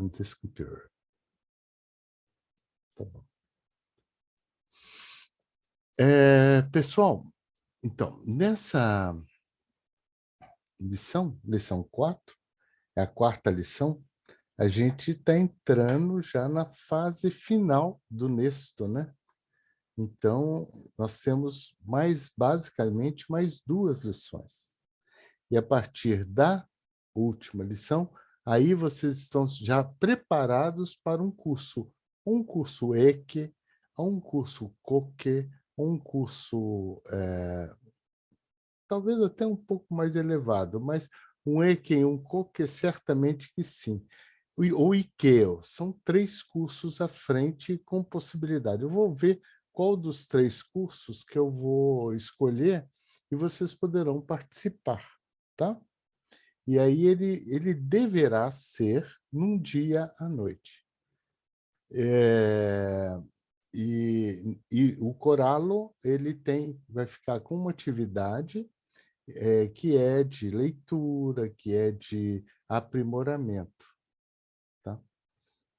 on this computer. Tá bom. Pessoal, então, nessa lição 4, é a quarta lição, a gente está entrando já na fase final do Nesto, né? Então, nós temos basicamente mais 2 lições. E a partir da última lição, aí vocês estão já preparados para um curso EQ, um curso COQUE, um curso talvez até um pouco mais elevado, mas um EQ e um COQUE certamente que sim. Ou IQEO, são 3 cursos à frente com possibilidade. Eu vou ver qual dos 3 cursos que eu vou escolher e vocês poderão participar, tá? E aí ele deverá ser num dia à noite. E o Corallo ele vai ficar com uma atividade que é de leitura, que é de aprimoramento. Tá?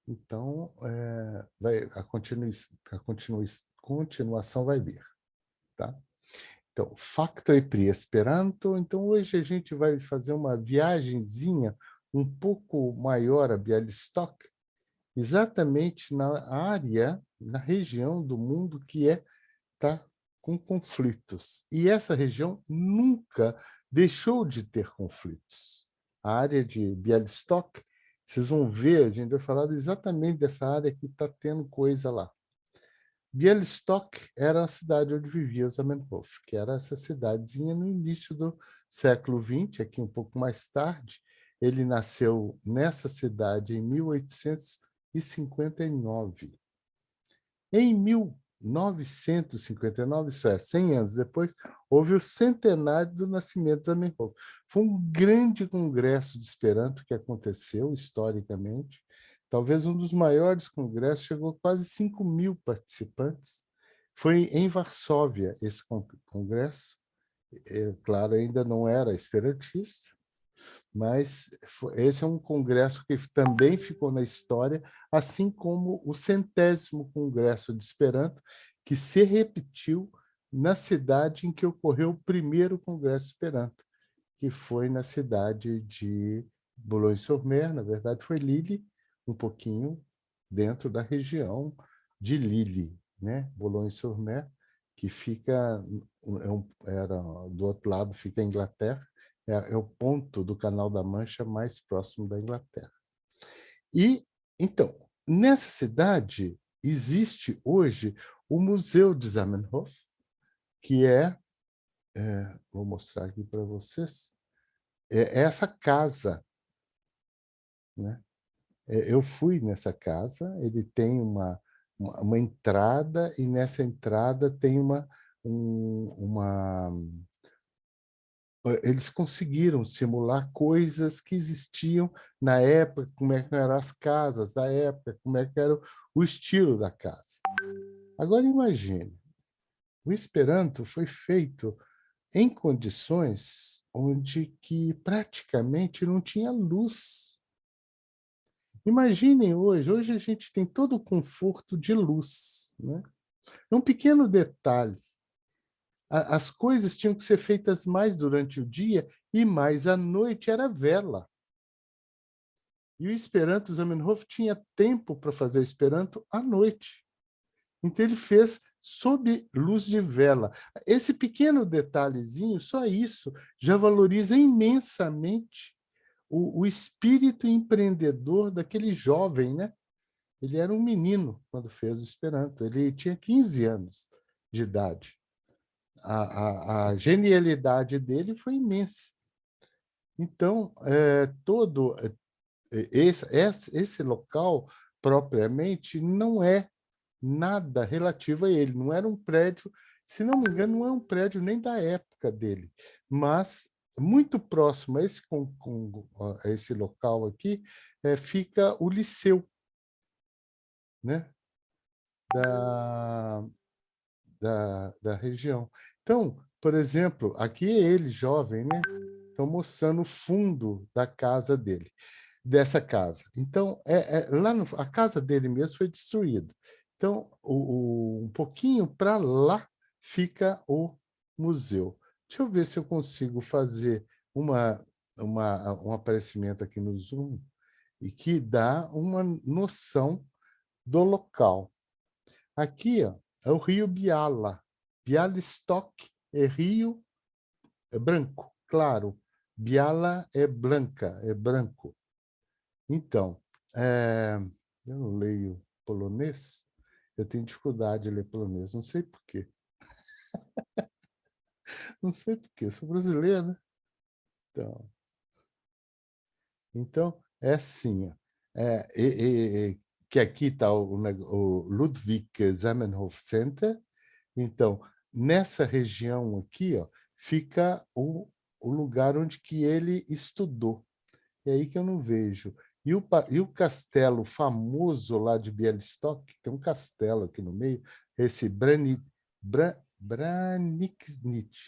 Então, continuação vai vir. Tá? Então, Faktoj pri Esperanto. Então, hoje a gente vai fazer uma viagenzinha um pouco maior a Białystok, exatamente na área, na região do mundo que está com conflitos. E essa região nunca deixou de ter conflitos. A área de Białystok, vocês vão ver, a gente vai falar exatamente dessa área que está tendo coisa lá. Białystok era a cidade onde vivia Zamenhof, que era essa cidadezinha no início do século XX, aqui um pouco mais tarde. Ele nasceu nessa cidade em 1859. Em 1959, isso é, 100 anos depois, houve o centenário do nascimento de Zamenhof. Foi um grande congresso de Esperanto que aconteceu historicamente. Talvez um dos maiores congressos, chegou a quase 5.000 participantes. Foi em Varsóvia esse congresso. Claro, ainda não era esperantista, mas esse é um congresso que também ficou na história, assim como o 100º Congresso de Esperanto, que se repetiu na cidade em que ocorreu o primeiro Congresso Esperanto, que foi na cidade de Boulogne-sur-Mer, na verdade foi Lille, um pouquinho dentro da região de Lille, né? Boulogne-sur-Mer, que fica do outro lado, fica a Inglaterra, é o ponto do Canal da Mancha mais próximo da Inglaterra. E, então, nessa cidade existe hoje o Museu de Zamenhof, que vou mostrar aqui para vocês, essa casa, né? Eu fui nessa casa, ele tem uma entrada, e nessa entrada tem eles conseguiram simular coisas que existiam na época, como é que eram as casas da época, como é que era o estilo da casa. Agora imagine, o Esperanto foi feito em condições onde que praticamente não tinha luz. Imaginem hoje a gente tem todo o conforto de luz, né? Um pequeno detalhe, as coisas tinham que ser feitas mais durante o dia e mais à noite era vela. E o Esperanto, Zamenhof tinha tempo para fazer Esperanto à noite. Então ele fez sob luz de vela. Esse pequeno detalhezinho, só isso, já valoriza imensamente o espírito empreendedor daquele jovem, né? Ele era um menino quando fez o Esperanto. Ele tinha 15 anos de idade. A genialidade dele foi imensa. Então, todo esse local, propriamente, não é nada relativo a ele. Não era um prédio, se não me engano, não é um prédio nem da época dele, mas muito próximo a esse local aqui fica o Liceu, né? da região. Então, por exemplo, aqui ele, jovem, né? Estão mostrando o fundo da casa dele. dessa casa. Então, lá a casa dele mesmo foi destruída. Então, um pouquinho para lá fica o museu. Deixa eu ver se eu consigo fazer um aparecimento aqui no Zoom e que dá uma noção do local. Aqui, ó, é o rio Biala. Bialystok é rio branco, claro. Biala é branca, é branco. Então, eu não leio polonês, eu tenho dificuldade de ler polonês, não sei por quê. Não sei por quê, eu sou brasileiro, né? Então é assim, ó. Que aqui está o Ludwig Zamenhof Center. Então, nessa região aqui, ó, fica o lugar onde que ele estudou. É aí que eu não vejo. E o castelo famoso lá de Bialystok, tem um castelo aqui no meio, esse Braničnić,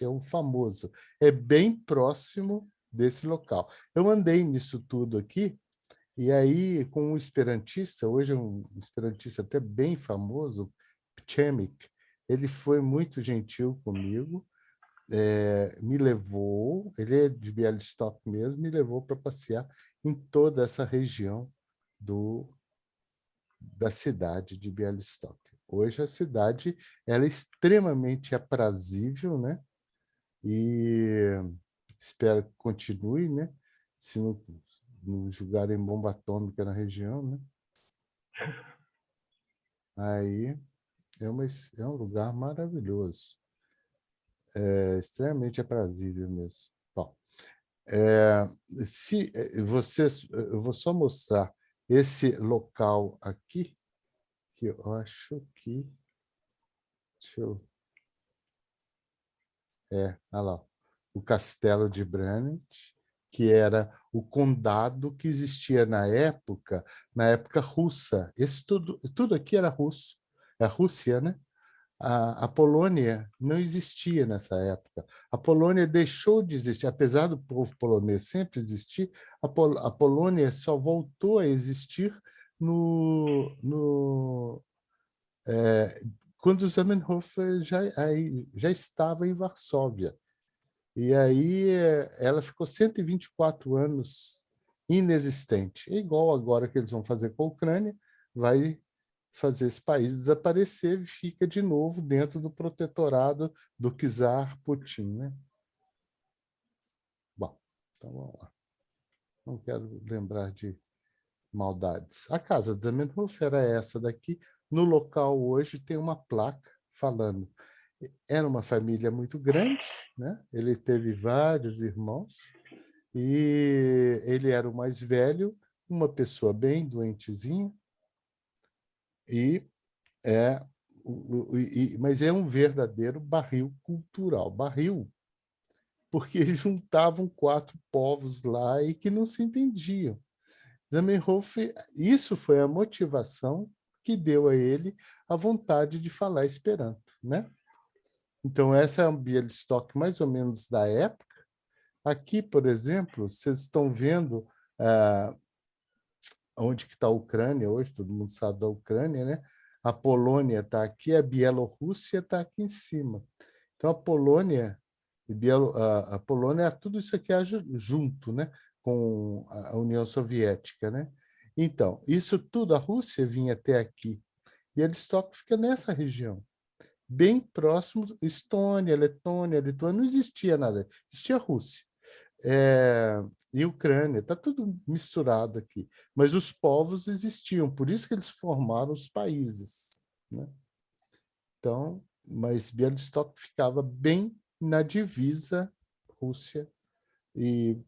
é o famoso. É bem próximo desse local. Eu andei nisso tudo aqui, e aí com um esperantista, hoje é um esperantista até bem famoso, Pchemik, ele foi muito gentil comigo, me levou, ele é de Bialystok mesmo, me levou para passear em toda essa região da cidade de Bialystok. Hoje a cidade ela é extremamente aprazível, né? E espero que continue, né? Se não jogarem bomba atômica na região, né? Aí é um lugar maravilhoso, extremamente aprazível mesmo. Bom, se vocês, eu vou só mostrar esse local aqui, que eu acho que, deixa eu, olha lá, o Castelo de Branić, que era o condado que existia na época russa. Esse tudo aqui era russo, é a Rússia, né? A Polônia não existia nessa época. A Polônia deixou de existir, apesar do povo polonês sempre existir, a Polônia só voltou a existir quando Zamenhof já estava em Varsóvia. E aí ela ficou 124 anos inexistente. É igual agora que eles vão fazer com a Ucrânia, vai fazer esse país desaparecer e fica de novo dentro do protetorado do czar Putin, né? Bom, então vamos lá. Não quero lembrar de maldades. A casa de Zamenhof era essa daqui. No local hoje tem uma placa falando. Era uma família muito grande, né? Ele teve vários irmãos e ele era o mais velho, uma pessoa bem doentezinha, e é, mas é um verdadeiro barril cultural. Barril, porque eles juntavam 4 povos lá e que não se entendiam. Zamenhof, isso foi a motivação que deu a ele a vontade de falar Esperanto, né? Então, essa é a Bialystok mais ou menos da época. Aqui, por exemplo, vocês estão vendo onde que está a Ucrânia hoje, todo mundo sabe da Ucrânia, né? A Polônia está aqui, a Bielorrússia está aqui em cima. Então, a Polônia a Polônia, tudo isso aqui é junto, né? Com a União Soviética, né? Então, isso tudo, a Rússia vinha até aqui. E Bialystok fica nessa região, bem próximo, Estônia, Letônia, Lituânia, não existia nada, existia a Rússia. E Ucrânia, está tudo misturado aqui. Mas os povos existiam, por isso que eles formaram os países, né? Então, mas Bialystok ficava bem na divisa Rússia e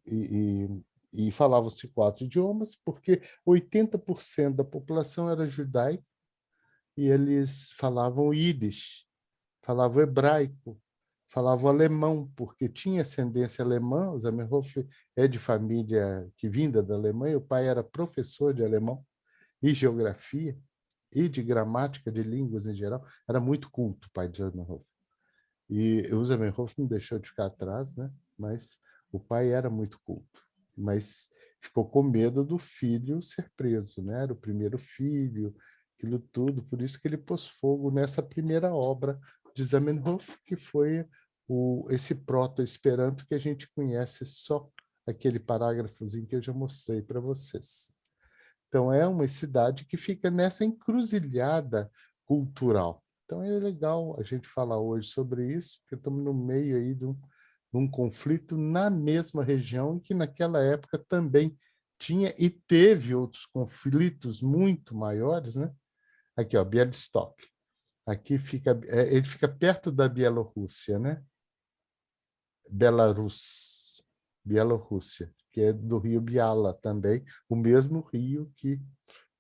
falavam-se 4 idiomas, porque 80% da população era judaica e eles falavam Yiddish, falavam hebraico, falavam alemão, porque tinha ascendência alemã. O Zamenhof é de família que vinda da Alemanha, o pai era professor de alemão e geografia e de gramática de línguas em geral. Era muito culto o pai de Zamenhof. E o Zamenhof não deixou de ficar atrás, né? Mas o pai era muito culto. Mas ficou com medo do filho ser preso, né? Era o primeiro filho, aquilo tudo, por isso que ele pôs fogo nessa primeira obra de Zamenhof, que foi esse proto-esperanto que a gente conhece só aquele parágrafozinho que eu já mostrei para vocês. Então, é uma cidade que fica nessa encruzilhada cultural. Então, é legal a gente falar hoje sobre isso, porque estamos no meio aí de um conflito na mesma região, que naquela época também tinha e teve outros conflitos muito maiores, né? Aqui, ó, Bialystok. Aqui fica, ele fica perto da Bielorrússia, né? Belarus, Bielorrússia, que é do rio Biala também, o mesmo rio que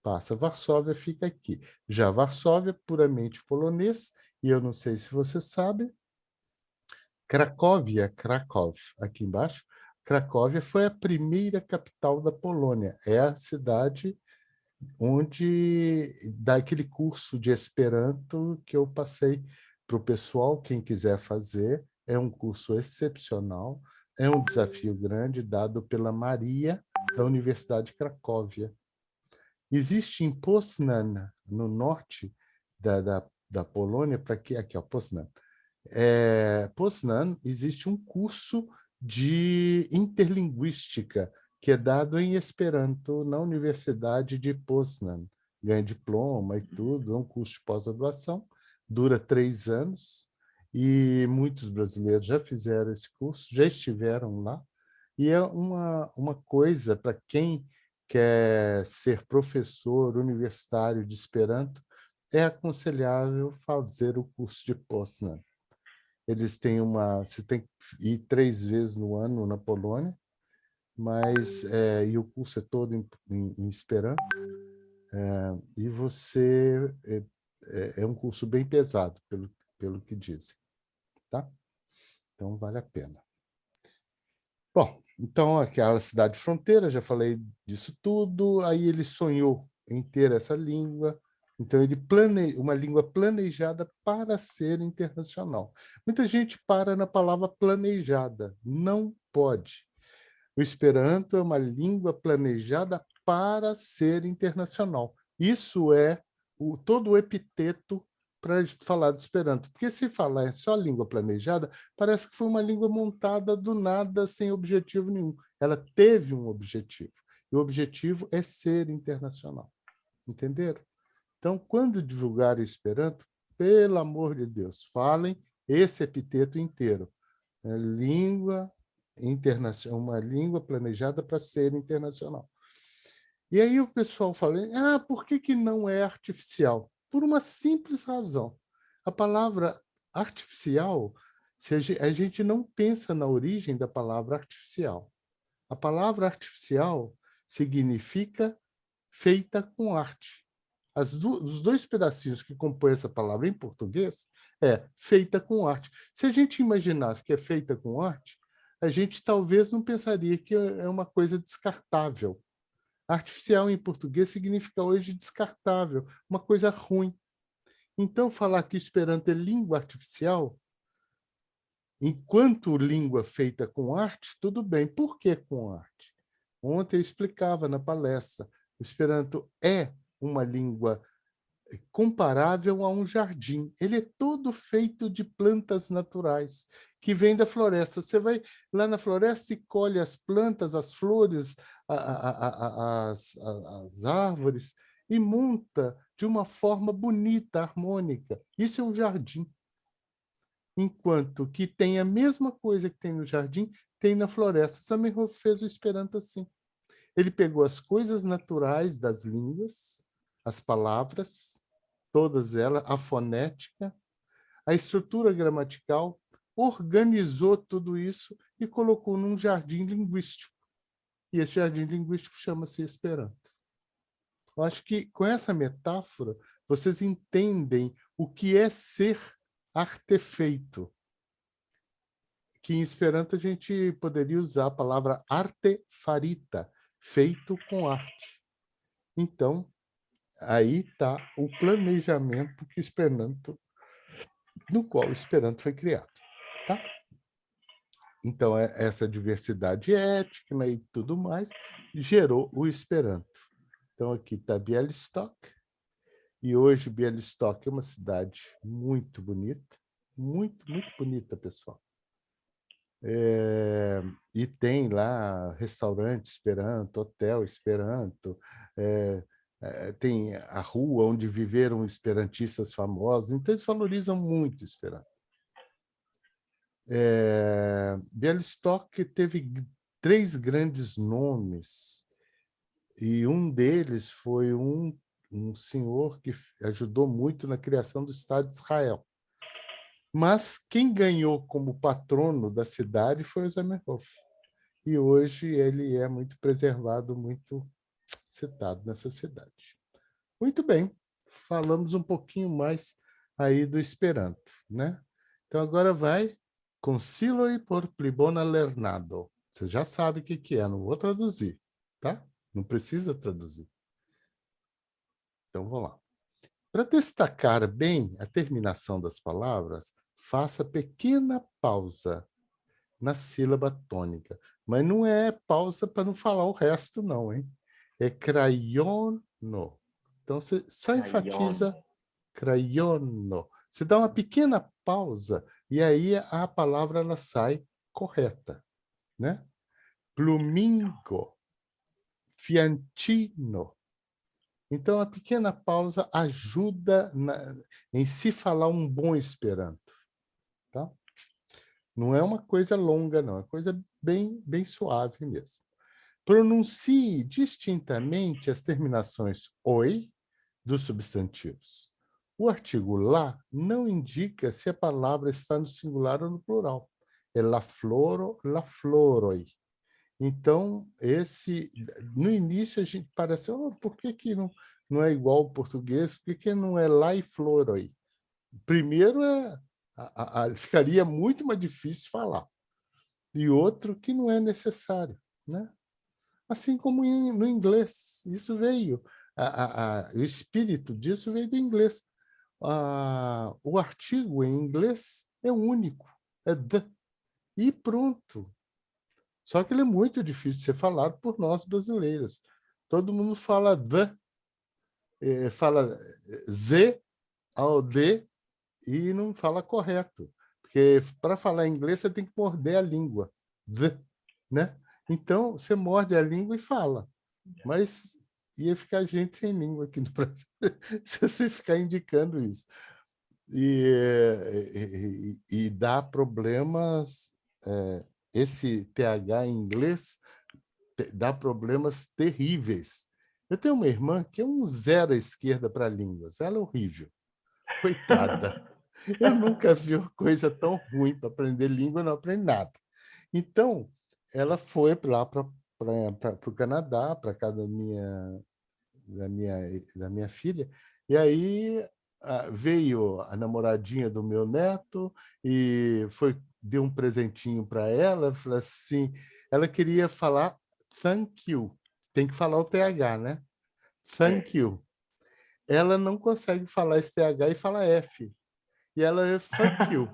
passa. Varsóvia fica aqui. Já Varsóvia, puramente polonês, e eu não sei se você sabe, Cracóvia, Krakow, aqui embaixo, Cracóvia foi a primeira capital da Polônia. É a cidade onde dá aquele curso de Esperanto que eu passei para o pessoal, quem quiser fazer. É um curso excepcional, é um desafio grande dado pela Maria, da Universidade de Cracóvia. Existe em Poznań, no norte da Polônia, para que aqui, ó, Poznań. Poznań existe um curso de interlinguística que é dado em Esperanto na Universidade de Poznań. Ganha diploma e tudo, é um curso de pós-graduação, dura 3 anos, e muitos brasileiros já fizeram esse curso, já estiveram lá, e é uma coisa para quem quer ser professor universitário de Esperanto, é aconselhável fazer o curso de Poznań. Eles têm você tem que ir 3 vezes no ano na Polônia, mas e o curso é todo em Esperanto, e você é um curso bem pesado, pelo que dizem, tá? Então vale a pena. Bom, então aquela cidade fronteira, já falei disso tudo, aí ele sonhou em ter essa língua, então ele uma língua planejada para ser internacional. Muita gente para na palavra planejada, não pode. O Esperanto é uma língua planejada para ser internacional. Isso é todo o epiteto para falar do Esperanto. Porque se falar só língua planejada, parece que foi uma língua montada do nada, sem objetivo nenhum. Ela teve um objetivo. E o objetivo é ser internacional. Entenderam? Então, quando divulgarem o Esperanto, pelo amor de Deus, falem esse epiteto inteiro. Língua internacional, uma língua planejada para ser internacional. E aí o pessoal fala, por que não é artificial? Por uma simples razão. A palavra artificial, se a gente não pensa na origem da palavra artificial. A palavra artificial significa feita com arte. Os 2 pedacinhos que compõem essa palavra em português é feita com arte. Se a gente imaginar que é feita com arte, a gente talvez não pensaria que é uma coisa descartável. Artificial em português significa hoje descartável, uma coisa ruim. Então, falar que o Esperanto é língua artificial, enquanto língua feita com arte, tudo bem. Por que com arte? Ontem eu explicava na palestra, o Esperanto é uma língua comparável a um jardim. Ele é todo feito de plantas naturais, que vêm da floresta. Você vai lá na floresta e colhe as plantas, as flores, as árvores, e monta de uma forma bonita, harmônica. Isso é um jardim. Enquanto que tem a mesma coisa que tem no jardim, tem na floresta. Zamenhof fez o Esperanto assim. Ele pegou as coisas naturais das línguas, as palavras, todas elas, a fonética, a estrutura gramatical, organizou tudo isso e colocou num jardim linguístico. E esse jardim linguístico chama-se Esperanto. Eu acho que com essa metáfora vocês entendem o que é ser artefeito. Que em Esperanto a gente poderia usar a palavra artefarita, feito com arte. Então, aí está o planejamento que Esperanto, no qual o Esperanto foi criado. Tá? Então, essa diversidade étnica, né, e tudo mais gerou o Esperanto. Então, aqui está Białystok, e hoje Białystok é uma cidade muito bonita, muito bonita, pessoal. E tem lá restaurante Esperanto, hotel Esperanto, tem a rua onde viveram esperantistas famosos, então eles valorizam muito o Esperanto. Białystok teve 3 grandes nomes, e um deles foi um senhor que ajudou muito na criação do Estado de Israel. Mas quem ganhou como patrono da cidade foi o Zamenhof. E hoje ele é muito preservado, muito citado nessa cidade. Muito bem, falamos um pouquinho mais aí do Esperanto, né? Então agora vai Conciloi por plibona lernado. Você já sabe o que é, não vou traduzir, tá? Não precisa traduzir. Então vamos lá. Para destacar bem a terminação das palavras, faça pequena pausa na sílaba tônica. Mas não é pausa para não falar o resto, não, hein? É crayono. Então, você só enfatiza crayono. Você dá uma pequena pausa e aí a palavra ela sai correta, né? Plumingo, fiantino. Então, a pequena pausa ajuda em se falar um bom Esperanto. Tá? Não é uma coisa longa, não. É coisa bem suave mesmo. Pronuncie distintamente as terminações oi dos substantivos. O artigo lá não indica se a palavra está no singular ou no plural. É la floro, la floroi. Então, no início a gente parece, por que não é igual ao português? Por que não é lá e floroi? Primeiro, ficaria muito mais difícil falar. E outro, que não é necessário, né? Assim como no inglês. Isso veio, o espírito disso veio do inglês. O artigo em inglês é único, é the, e pronto. Só que ele é muito difícil de ser falado por nós brasileiros. Todo mundo fala the, fala z ao d e não fala correto. Porque para falar inglês você tem que morder a língua. The, né? Então, você morde a língua e fala. Mas ia ficar gente sem língua aqui no Brasil se você ficar indicando isso. E dá problemas, esse TH em inglês dá problemas terríveis. Eu tenho uma irmã que é um zero à esquerda para línguas. Ela é horrível. Coitada. Eu nunca vi uma coisa tão ruim para aprender língua, não aprende nada. Então, ela foi lá para o Canadá, para casa da minha filha, e aí veio a namoradinha do meu neto e deu um presentinho para ela, falou assim, ela queria falar thank you, tem que falar o TH, né? Thank you. Ela não consegue falar esse TH e fala F. E ela é fuck you.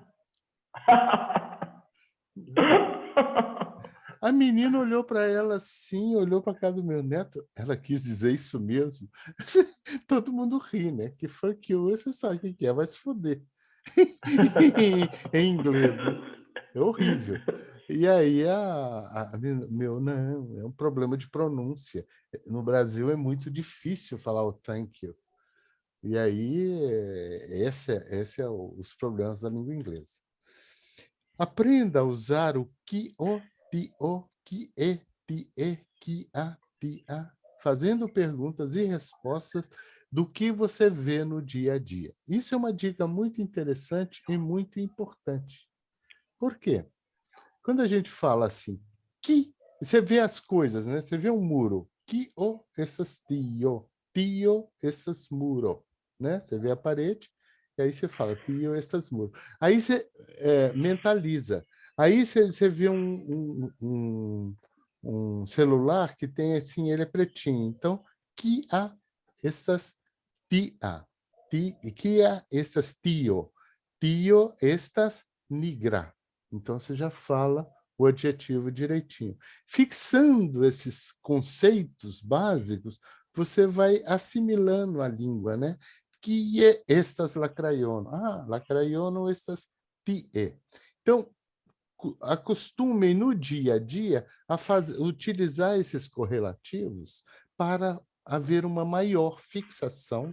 A menina olhou para ela assim, olhou para a cara do meu neto. Ela quis dizer isso mesmo. Todo mundo ri, né? Que fuck you, você sabe o que é, vai se foder. Em inglês, né? É horrível. E aí, meu, não, é um problema de pronúncia. No Brasil é muito difícil falar o thank you. E aí, esse é os problemas da língua inglesa. Aprenda a usar o que, o, ti, o, que, e, ti, e, que, a, ti, a, fazendo perguntas e respostas do que você vê no dia a dia. Isso é uma dica muito interessante e muito importante. Por quê? Quando a gente fala assim, que, você vê as coisas, né? Você vê um muro, que o estas tio estas muro, né? Você vê a parede, e aí você fala, tio estas muro. Aí você mentaliza. Aí você vê um celular que tem assim, ele é pretinho. Então, que a estas tia, que a estas tio estas nigra. Então, você já fala o adjetivo direitinho. Fixando esses conceitos básicos, você vai assimilando a língua, né? Que estas lacraiono. Ah, lacraiono estas tie. Então, acostumem no dia a dia a utilizar esses correlativos para haver uma maior fixação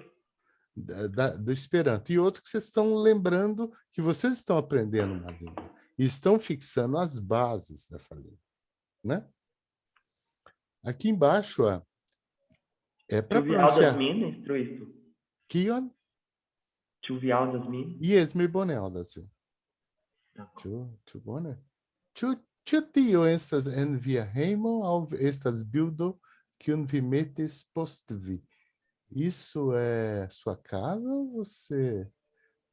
do Esperanto. E outro que vocês estão lembrando que vocês estão aprendendo uma língua e estão fixando as bases dessa língua, né? Aqui embaixo, ó, para Tu vialdas pronunciar min, instruisto. Kion Tu vialdas min. e esmiboneldas. Tu bone. Ĉu tio estas en via hejmo aŭ estas bildo kiun vi metis post vi? Isso é sua casa ou você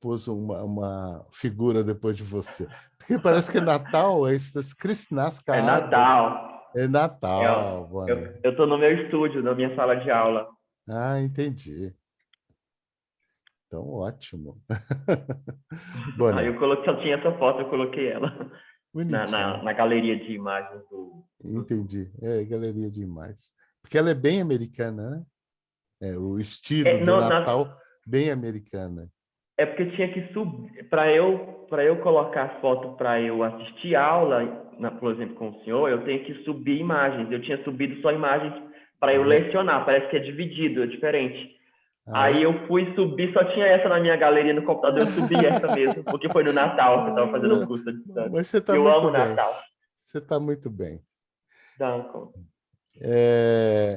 pôs uma figura depois de você? Porque parece que é Natal, é estas É Kristnaskar. Natal. É Natal, Boné. Eu tô no meu estúdio, na minha sala de aula. Ah, entendi. Então, ótimo. Aí Boné, eu coloquei, só tinha essa foto, eu coloquei ela bonitinho. na galeria de imagens do Zoom. Entendi. É, galeria de imagens. Porque ela é bem americana, né? É, o estilo do Não, Natal bem americana. é porque tinha que subir, para eu colocar a foto para eu assistir aula, por exemplo, com o senhor, eu tenho que subir imagens. Eu tinha subido só imagens para eu lecionar, parece que é dividido, é diferente. Aí eu fui subir, só tinha essa na minha galeria no computador, eu subi essa mesmo, porque foi no Natal que eu estava fazendo um curso à distância. Mas você E está eu muito amo bem. Natal. Você está muito bem. Danko.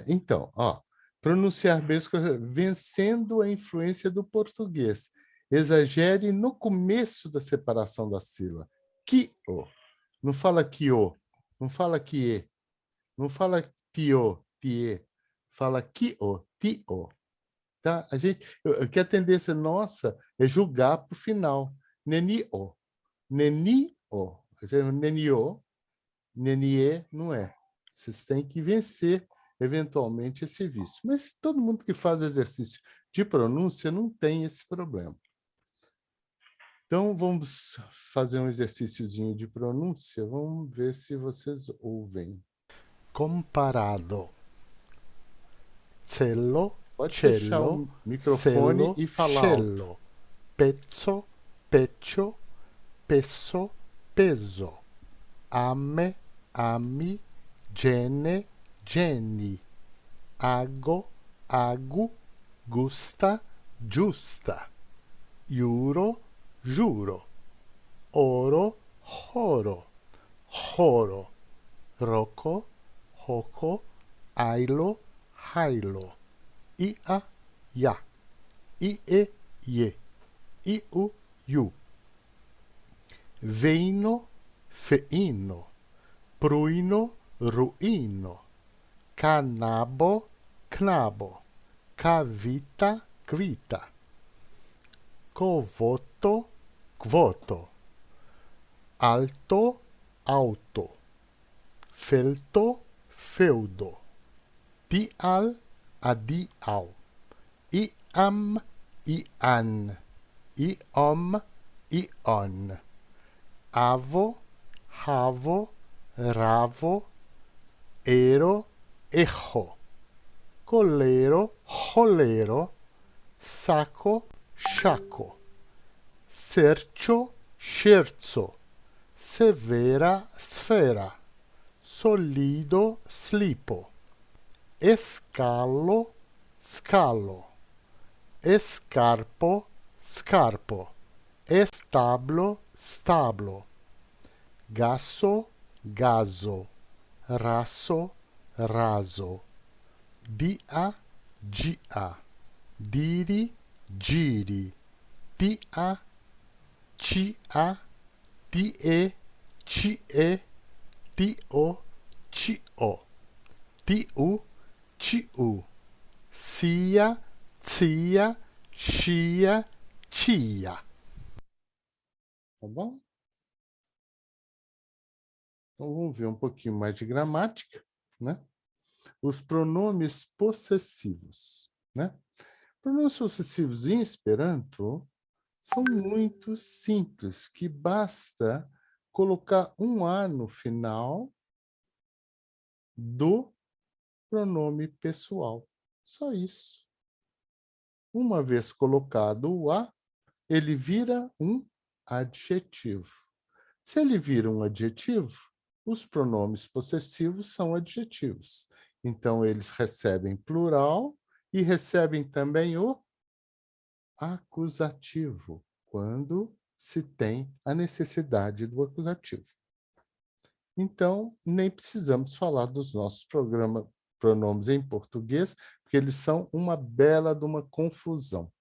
Então, ó, pronunciar bem, vencendo a influência do português. Exagere no começo da separação da sílaba. Que-o. Não fala que-o. Não fala que-e. Não fala tio, tie. Fala que-o, ti-o. Tá? Que a tendência nossa é julgar para o final. Neni-o. Neni-o. Neni-o. Nenie não é. Vocês têm que vencer, eventualmente, esse vício. Mas todo mundo que faz exercício de pronúncia não tem esse problema. Então, vamos fazer um exercíciozinho de pronúncia. Vamos ver se vocês ouvem. Comparado. Cello, pode fechar o microfone cello, e falar cello. Alto. Pezzo, peccio, pesso, peso. Ame, ami, gene, geni. Ago, agu, gusta, giusta. Iuro, juro. Oro, horo. Horo. Roco, hoco. Ailo, hailo. Ia, ya. Ie, ye. Iu, iu. Veino, feino. Pruino, ruino. Canabo, knabo. Cavita, quita. Covoto, quoto. Alto, auto. Felto, feudo. Dial, adiau. Iam, ian. Iom, ion. Avo, havo, ravo, ero, ejo. Colero, holero. Saco, sciacco. Sercio, scherzo. Severa, sfera. Solido, slipo. Escalo, scalo. Escarpo, scarpo. Establo, stablo. Gasso, gaso. Raso, raso. Dia, gia. Diri, giri. Tia, cia. Tie, cie. Tio, cio. Tiu, ciu. Cia, cia, chia, chia. Tá bom? Então, vamos ver um pouquinho mais de gramática, né? Os pronomes possessivos, né? Pronomes possessivos em Esperanto são muito simples, que basta colocar um A no final do pronome pessoal. Só isso. Uma vez colocado o A, ele vira um adjetivo. Se ele vira um adjetivo, os pronomes possessivos são adjetivos. Então, eles recebem plural e recebem também o acusativo, quando se tem a necessidade do acusativo. Então, nem precisamos falar dos nossos pronomes em português, porque eles são uma bela de uma confusão,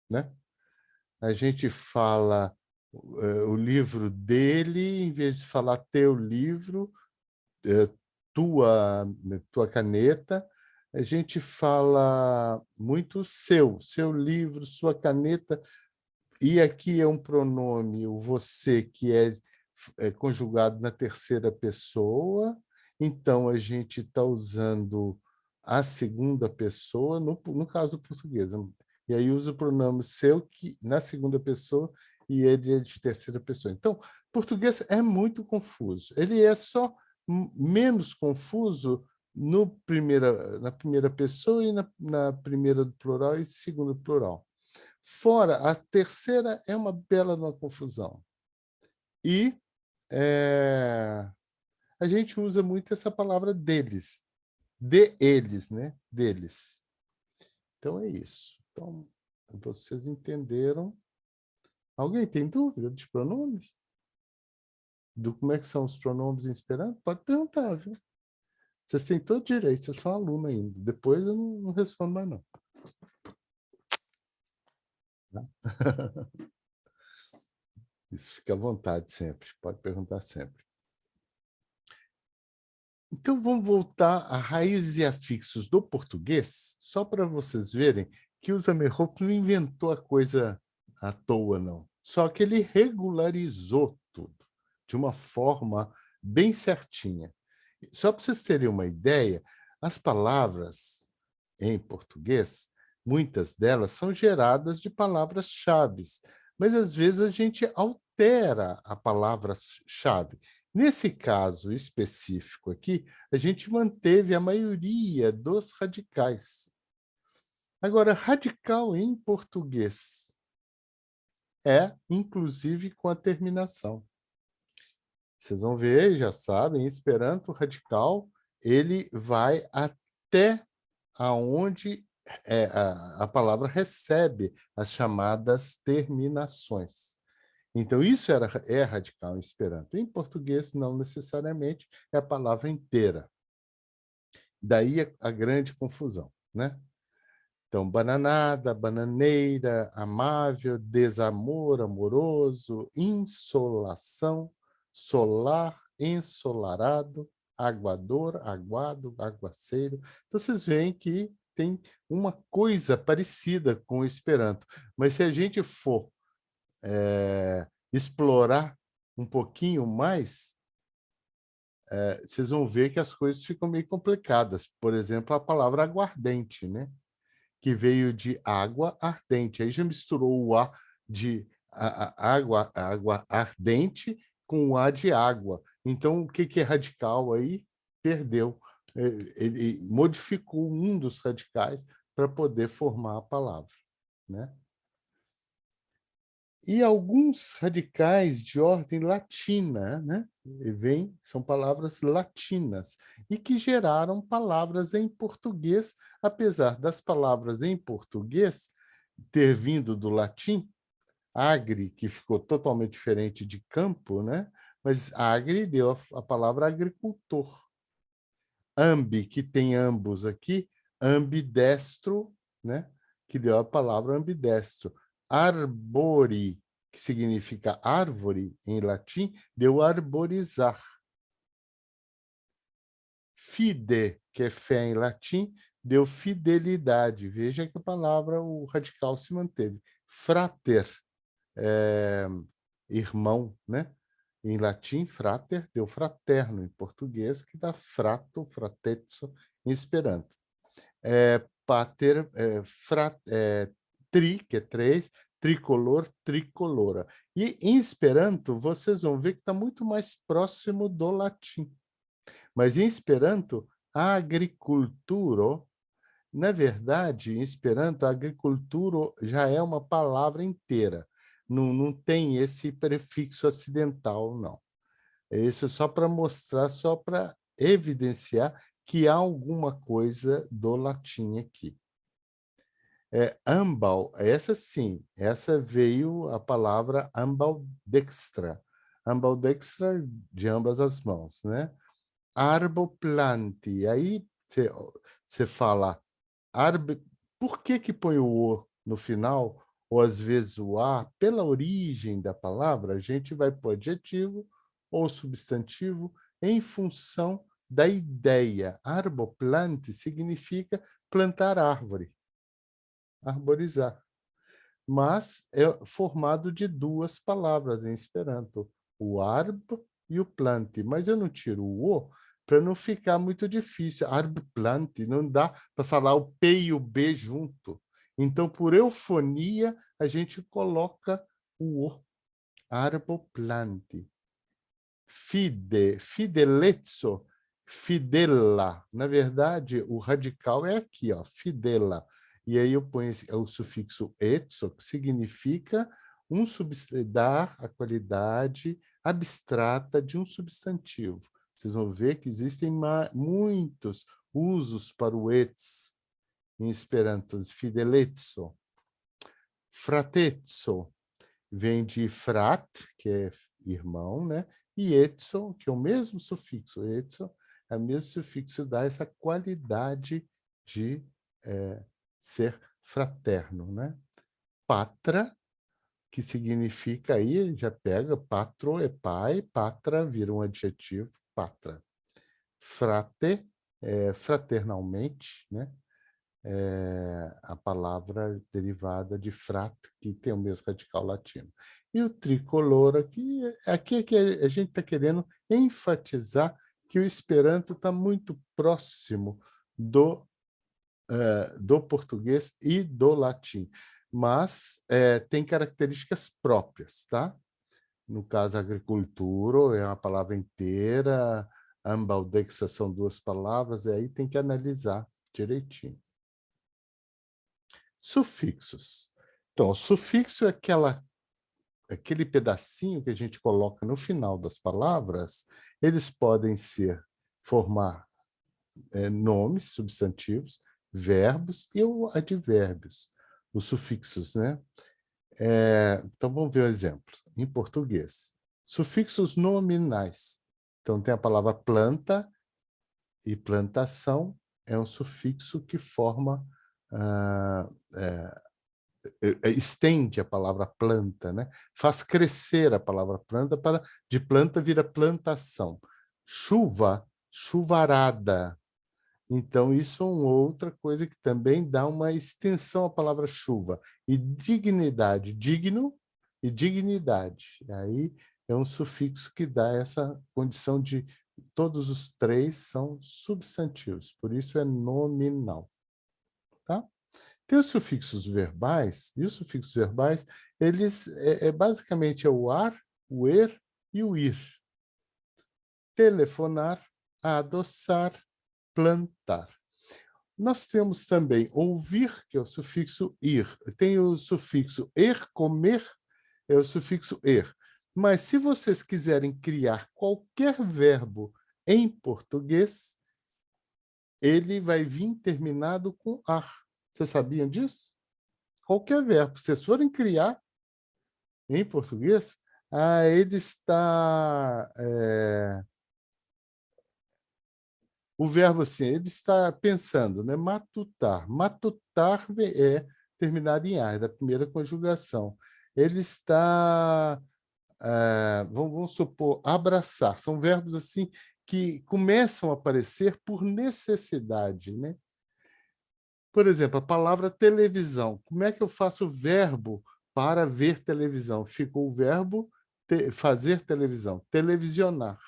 né? A gente fala o livro dele, em vez de falar teu livro, tua caneta, a gente fala muito seu livro, sua caneta, e aqui é um pronome, o você, que é conjugado na terceira pessoa, então a gente está usando a segunda pessoa, no caso português, e aí usa o pronome seu que, na segunda pessoa e ele é de terceira pessoa. Então, português é muito confuso. Ele é só menos confuso na primeira pessoa e na primeira do plural e segunda do plural. Fora, a terceira é uma bela uma confusão. E a gente usa muito essa palavra deles, de eles, né? Deles. Então, é isso. Então, vocês entenderam. Alguém tem dúvida de pronomes? Do como é que são os pronomes em Esperanto? Pode perguntar, viu? Vocês têm todo direito, vocês são aluno ainda. Depois eu não respondo mais, não. Isso, fica à vontade sempre, pode perguntar sempre. Então, vamos voltar a raízes e afixos do português, só para vocês verem que o Zamenhof não inventou a coisa à toa, não. Só que ele regularizou tudo de uma forma bem certinha. Só para vocês terem uma ideia, as palavras em português, muitas delas são geradas de palavras-chave, mas às vezes a gente altera a palavra-chave. Nesse caso específico aqui, a gente manteve a maioria dos radicais. Agora, radical em português é, inclusive, com a terminação. Vocês vão ver, já sabem, em Esperanto, radical, ele vai até aonde a palavra recebe as chamadas terminações. Então, isso é radical em Esperanto. Em português, não necessariamente, é a palavra inteira. Daí a grande confusão, né? Então, bananada, bananeira, amável, desamor, amoroso, insolação, solar, ensolarado, aguador, aguado, aguaceiro. Então, vocês veem que tem uma coisa parecida com o Esperanto. Mas se a gente for explorar um pouquinho mais, vocês vão ver que as coisas ficam meio complicadas. Por exemplo, a palavra aguardente, né? Que veio de água ardente. Aí já misturou o A de água ardente com o A de água. Então, o que é radical aí? Perdeu. Ele modificou um dos radicais para poder formar a palavra, né? E alguns radicais de ordem latina, né? São palavras latinas, e que geraram palavras em português, apesar das palavras em português ter vindo do latim, agri, que ficou totalmente diferente de campo, né? Mas agri deu a palavra agricultor. Ambi, que tem ambos aqui, ambidestro, né? Que deu a palavra ambidestro. Arbori, que significa árvore em latim, deu arborizar. Fide, que é fé em latim, deu fidelidade. Veja que a palavra, o radical se manteve. Frater, irmão, né? Em latim, frater, deu fraterno. Em português, que dá frato, fratezzo, em esperanto. Pater, tri, que é três, tricolor, tricolora. E em Esperanto, vocês vão ver que está muito mais próximo do latim. Mas em Esperanto, agriculturo, na verdade, em Esperanto, agriculturo já é uma palavra inteira. Não tem esse prefixo acidental, não. Isso é só para mostrar, só para evidenciar que há alguma coisa do latim aqui. Ambal, essa sim, essa veio a palavra ambaldextra. Ambaldextra de ambas as mãos, né? Arboplanti, aí você fala, arbe, por que põe o O no final, ou às vezes o A? Pela origem da palavra, a gente vai pôr adjetivo ou substantivo em função da ideia. Arboplanti significa plantar árvore, arborizar. Mas é formado de duas palavras em Esperanto, o arb e o plante. Mas eu não tiro o O para não ficar muito difícil. Arb plante, não dá para falar o P e o B junto. Então, por eufonia, a gente coloca o O. Arboplante. Fide, fidelezzo, fidella. Na verdade, o radical é aqui, ó, fidella. E aí eu ponho o sufixo etso, que significa dar a qualidade abstrata de um substantivo. Vocês vão ver que existem muitos usos para o ets em Esperanto. Fidelezzo. Fratezzo vem de frat, que é irmão, né? E etso, que é o mesmo sufixo. Etso é o mesmo sufixo, dá essa qualidade de ser fraterno, né? Patra, que significa aí, já pega, patro é pai, patra vira um adjetivo, patra. Frate, fraternalmente, né? A palavra derivada de frat, que tem o mesmo radical latino. E o tricolor aqui é que a gente está querendo enfatizar que o Esperanto está muito próximo do português e do latim, mas tem características próprias, tá? No caso, agricultura é uma palavra inteira, ambaldexa são duas palavras, e aí tem que analisar direitinho. Sufixos. Então, o sufixo é aquele pedacinho que a gente coloca no final das palavras. Eles podem formar nomes, substantivos, verbos e advérbios, os sufixos, né? Então, vamos ver um exemplo. Em português, sufixos nominais. Então, tem a palavra planta e plantação é um sufixo que forma estende a palavra planta, né? Faz crescer a palavra planta, de planta vira plantação. Chuva, chuvarada. Então, isso é uma outra coisa que também dá uma extensão à palavra chuva. E dignidade, digno e dignidade. Aí é um sufixo que dá essa condição de todos os três são substantivos, por isso é nominal. Tá? Tem os sufixos verbais, e os sufixos verbais, eles basicamente é o ar, o er e o ir. Telefonar, adoçar, plantar. Nós temos também ouvir, que é o sufixo ir. Tem o sufixo er, comer, é o sufixo er. Mas se vocês quiserem criar qualquer verbo em português, ele vai vir terminado com ar. Vocês sabiam disso? Qualquer verbo. Se vocês forem criar em português, ele está... o verbo assim, ele está pensando, né? Matutar. Matutar é terminado em ar, da primeira conjugação. Ele está, vamos supor, abraçar. São verbos assim que começam a aparecer por necessidade, né? Por exemplo, a palavra televisão. Como é que eu faço o verbo para ver televisão? Ficou o verbo fazer televisão, televisionar.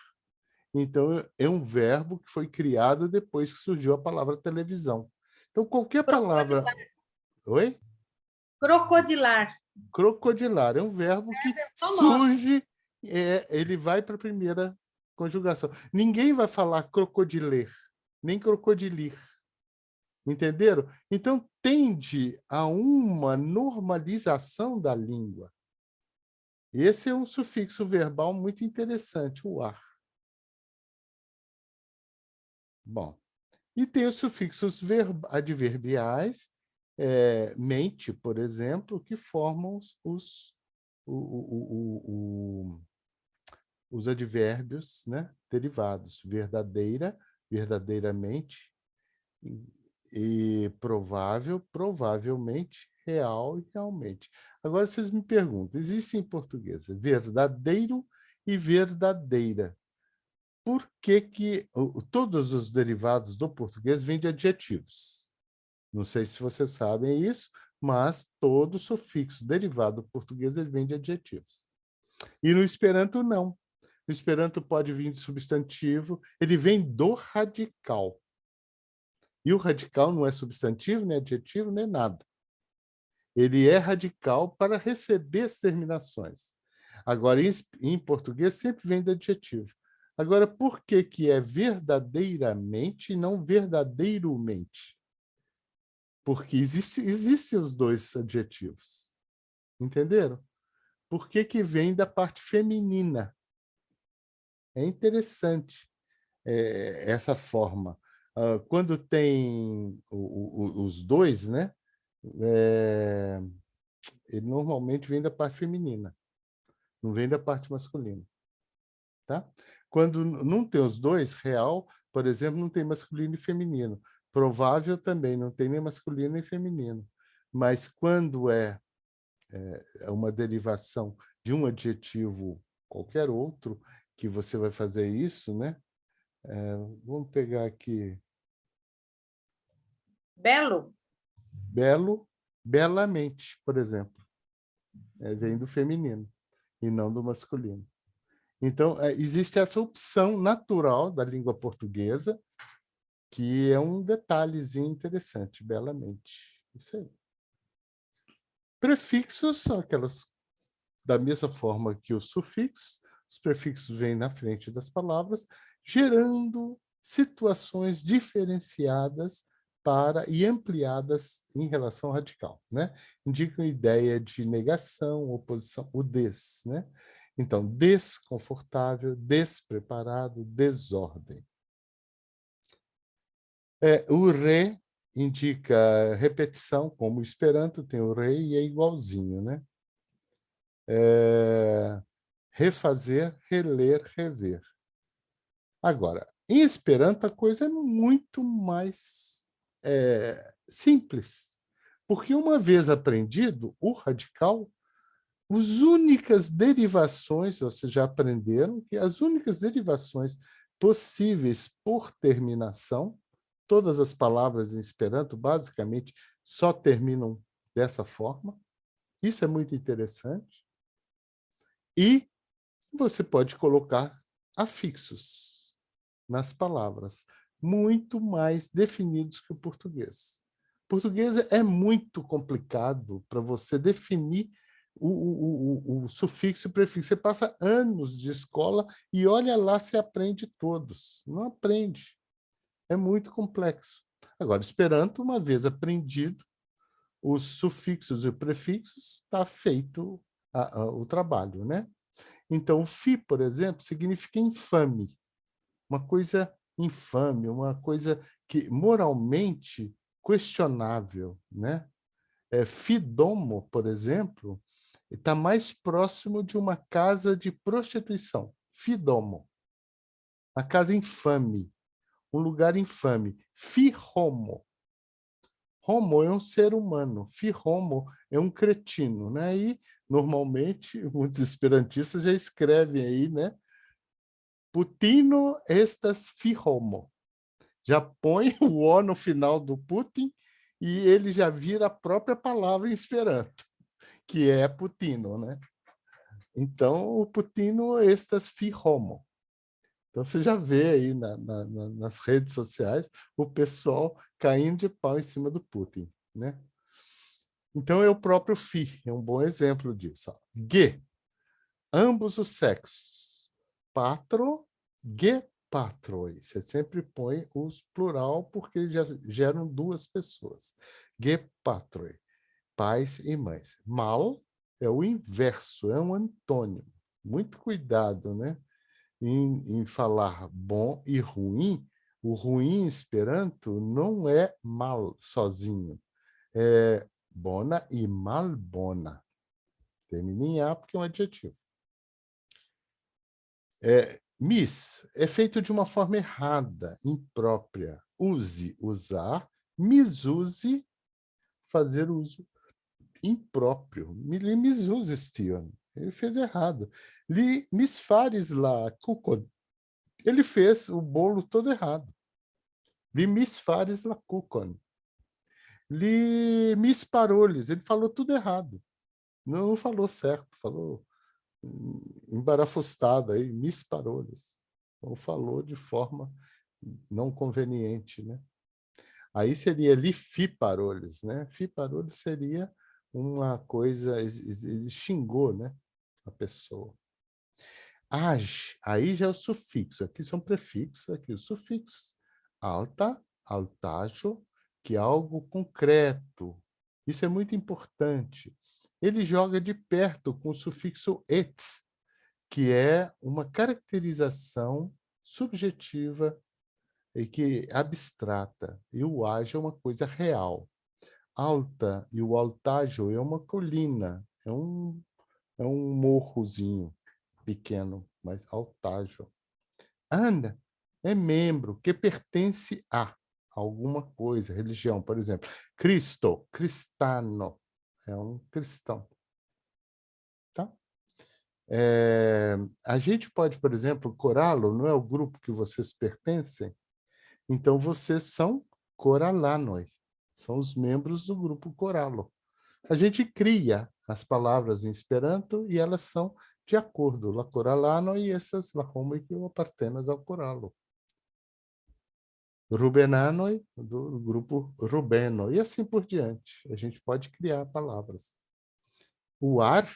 Então, é um verbo que foi criado depois que surgiu a palavra televisão. Então, qualquer palavra... Oi? Crocodilar. Crocodilar é um verbo que surge, ele vai para a primeira conjugação. Ninguém vai falar crocodiler, nem crocodilir. Entenderam? Então, tende a uma normalização da língua. Esse é um sufixo verbal muito interessante, o ar. Bom, e tem os sufixos adverbiais, mente, por exemplo, que formam os advérbios, né, derivados. Verdadeira, verdadeiramente, e provável, provavelmente, real e realmente. Agora, vocês me perguntam, existe em português verdadeiro e verdadeira. Por que todos os derivados do português vêm de adjetivos? Não sei se vocês sabem isso, mas todo sufixo derivado do português ele vem de adjetivos. E no Esperanto, não. No Esperanto pode vir de substantivo, ele vem do radical. E o radical não é substantivo, nem adjetivo, nem nada. Ele é radical para receber as terminações. Agora, em português, sempre vem de adjetivo. Agora, por que é verdadeiramente e não verdadeiramente? Porque existem os dois adjetivos. Entenderam? Por que vem da parte feminina? É interessante essa forma. Quando tem os dois, né? Ele normalmente vem da parte feminina, não vem da parte masculina. Tá? Quando não tem os dois, real, por exemplo, não tem masculino e feminino. Provável também, não tem nem masculino nem feminino. Mas quando é uma derivação de um adjetivo qualquer outro, que você vai fazer isso, né? Vamos pegar aqui. Belo. Belo, belamente, por exemplo. Vem do feminino e não do masculino. Então, existe essa opção natural da língua portuguesa, que é um detalhezinho interessante, belamente. Isso aí. Prefixos são aquelas, da mesma forma que os sufixos, os prefixos vêm na frente das palavras, gerando situações diferenciadas e ampliadas em relação ao radical, né? Indicam ideia de negação, oposição, o des, né? Então, desconfortável, despreparado, desordem. O re indica repetição, como o Esperanto tem o re e é igualzinho, né? Refazer, reler, rever. Agora, em Esperanto a coisa é muito mais simples, porque uma vez aprendido o radical, as únicas derivações, vocês já aprenderam que as únicas derivações possíveis por terminação, todas as palavras em Esperanto basicamente só terminam dessa forma. Isso é muito interessante. E você pode colocar afixos nas palavras, muito mais definidos que o português. O português é muito complicado para você definir o sufixo e o prefixo. Você passa anos de escola e olha lá se aprende todos. Não aprende. É muito complexo. Agora, Esperanto, uma vez aprendido, os sufixos e os prefixos, está feito o trabalho, né? Então, fi, por exemplo, significa infame. Uma coisa infame, uma coisa que moralmente questionável, né? Fidomo, por exemplo, está mais próximo de uma casa de prostituição. Fidomo. A casa infame, um lugar infame. Fi-homo. Homo é um ser humano. Fi-homo é um cretino, né? E, normalmente, muitos esperantistas já escrevem aí, né? Putino estas fi-homo. Já põe o O no final do Putin e ele já vira a própria palavra em Esperanto, que é Putino, né? Então, o Putino estas fi-homo. Então, você já vê aí nas redes sociais o pessoal caindo de pau em cima do Putin, né? Então, é o próprio fi, é um bom exemplo disso. Ó. Ge, ambos os sexos. Patro, ge patroi. Você sempre põe os plural porque já geram duas pessoas. Ge patroi, pais e mães. Mal é o inverso, é um antônimo. Muito cuidado, né? Em falar bom e ruim. O ruim em Esperanto não é mal sozinho. É bona e malbona. Termina em A porque é um adjetivo. Mis é feito de uma forma errada, imprópria. Use, usar. Misuse, fazer uso impróprio. Li misusestion. Ele fez errado. Li misfares la kukon. Ele fez o bolo todo errado. Li misfares la kukon. Li misparoles. Ele falou tudo errado. Não falou certo, falou embarafustada aí, misparoles. Então, falou de forma não conveniente, né? Aí seria lifiparoles, né? Fiparoles seria uma coisa, ele xingou, né? A pessoa. Age, aí já é o sufixo, aqui são prefixos, aqui os sufixos. Alta, altajo, que é algo concreto. Isso é muito importante. Ele joga de perto com o sufixo et, que é uma caracterização subjetiva e que abstrata. E o age é uma coisa real. Alta e o altajo é uma colina, é um morrozinho pequeno, mas altajo. Ana é membro que pertence a alguma coisa, religião, por exemplo. Cristo, cristano, é um cristão. Tá? A gente pode, por exemplo, coralo, não é o grupo que vocês pertencem? Então, vocês são coralanoi, são os membros do grupo coralo. A gente cria as palavras em Esperanto e elas são de acordo, la coralano e essas la homo que apartenas ao coralo. Rubenanoi, do grupo Rubeno, e assim por diante. A gente pode criar palavras. O ar